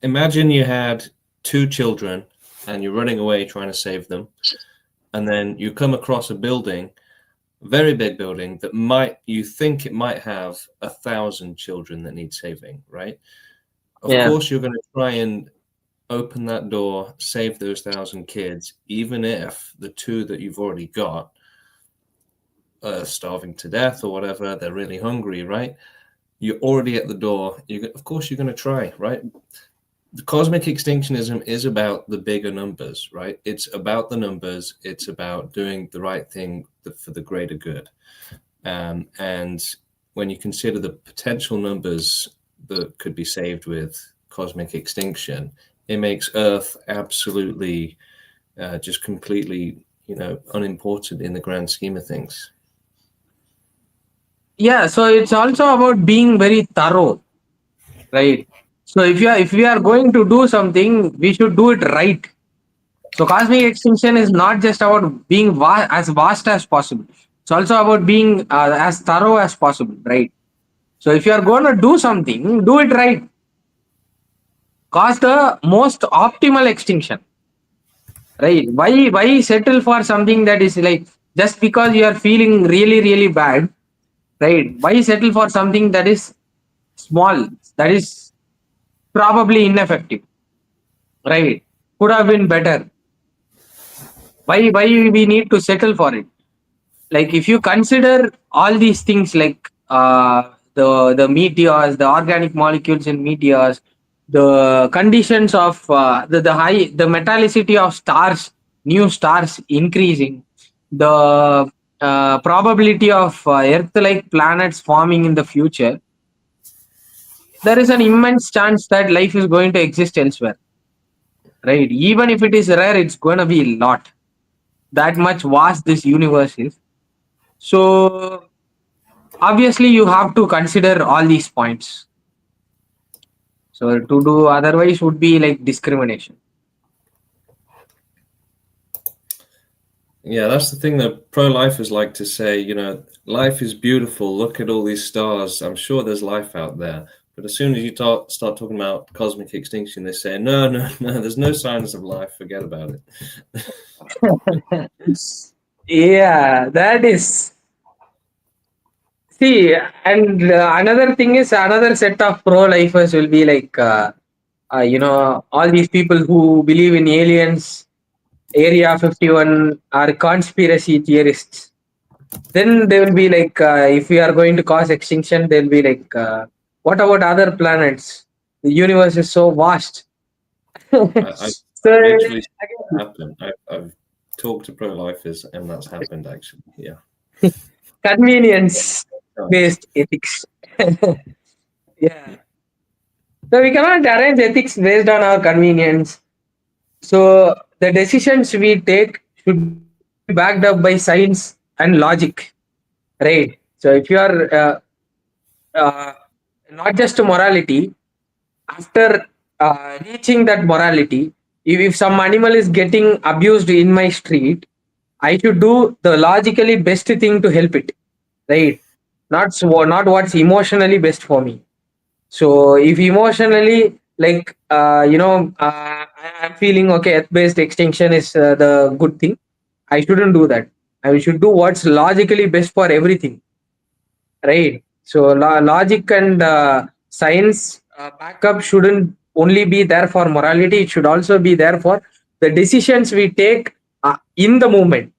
imagine you had two children and you're running away trying to save them, and then you come across a building, very big building that you think it might have 1,000 children that need saving, right? Of Yeah. course, you're going to try and open that door, save those 1,000 kids, even if the two that you've already got are starving to death or whatever, they're really hungry, right? You're already at the door. Of course, you're going to try, right? The cosmic extinctionism is about the bigger numbers, right? It's about the numbers. It's about doing the right thing for the greater good. And when you consider the potential numbers that could be saved with cosmic extinction, it makes Earth absolutely just completely, unimportant in the grand scheme of things. Yeah. So it's also about being very thorough, right? So if we are going to do something, we should do it right. So cosmic extinction is not just about being as vast as possible. It's also about being as thorough as possible, right? So if you are going to do something, do it right. Cause the most optimal extinction, right? Why settle for something that is like just because you are feeling really bad, right? Why settle for something that is small, that is probably ineffective, right? Could have been better. Why we need to settle for it? Like if you consider all these things like the meteors, the organic molecules in meteors, the conditions of the metallicity of stars, new stars increasing, the probability of earth like planets forming in the future, there is an immense chance that life is going to exist elsewhere, right? Even if it is rare, it's going to be a lot. That much vast this universe is. So obviously you have to consider all these points. So to do otherwise would be like discrimination. Yeah, that's the thing that pro-lifers like to say, life is beautiful. Look at all these stars. I'm sure there's life out there. But as soon as you start talking about cosmic extinction, they say, no, no, no, there's no signs of life. Forget about it. Yeah, that is. See, and another thing is another set of pro-lifers will be like, all these people who believe in aliens, Area 51 are conspiracy theorists. Then they will be like, if we are going to cause extinction, they'll be like, what about other planets? The universe is so vast. I've So literally seen that again, happen. I've talked to pro-lifers, and that's happened actually. Yeah. convenience Nice. based ethics. Yeah. So we cannot arrange ethics based on our convenience. So the decisions we take should be backed up by science and logic, right? So if you are uh, not just morality, after reaching that morality, if some animal is getting abused in my street, I should do the logically best thing to help it, right? Not what's emotionally best for me. So if emotionally, like I'm feeling okay, earth-based extinction is the good thing. I shouldn't do that. I should do what's logically best for everything, right? So logic and science backup shouldn't only be there for morality. It should also be there for the decisions we take in the moment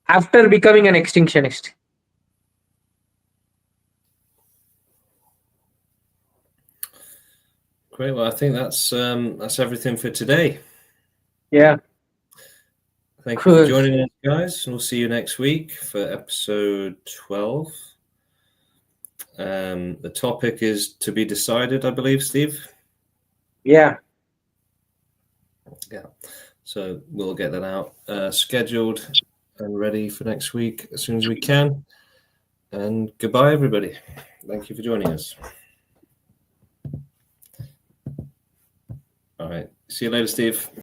after becoming an extinctionist. Great. Well, I think that's everything for today. Yeah. Thank you for Cool. joining us, guys. We'll see you next week for episode 12. The topic is to be decided, I believe, Steve. Yeah. So we'll get that out scheduled and ready for next week as soon as we can. And goodbye, everybody. Thank you for joining us. All right. See you later, Steve.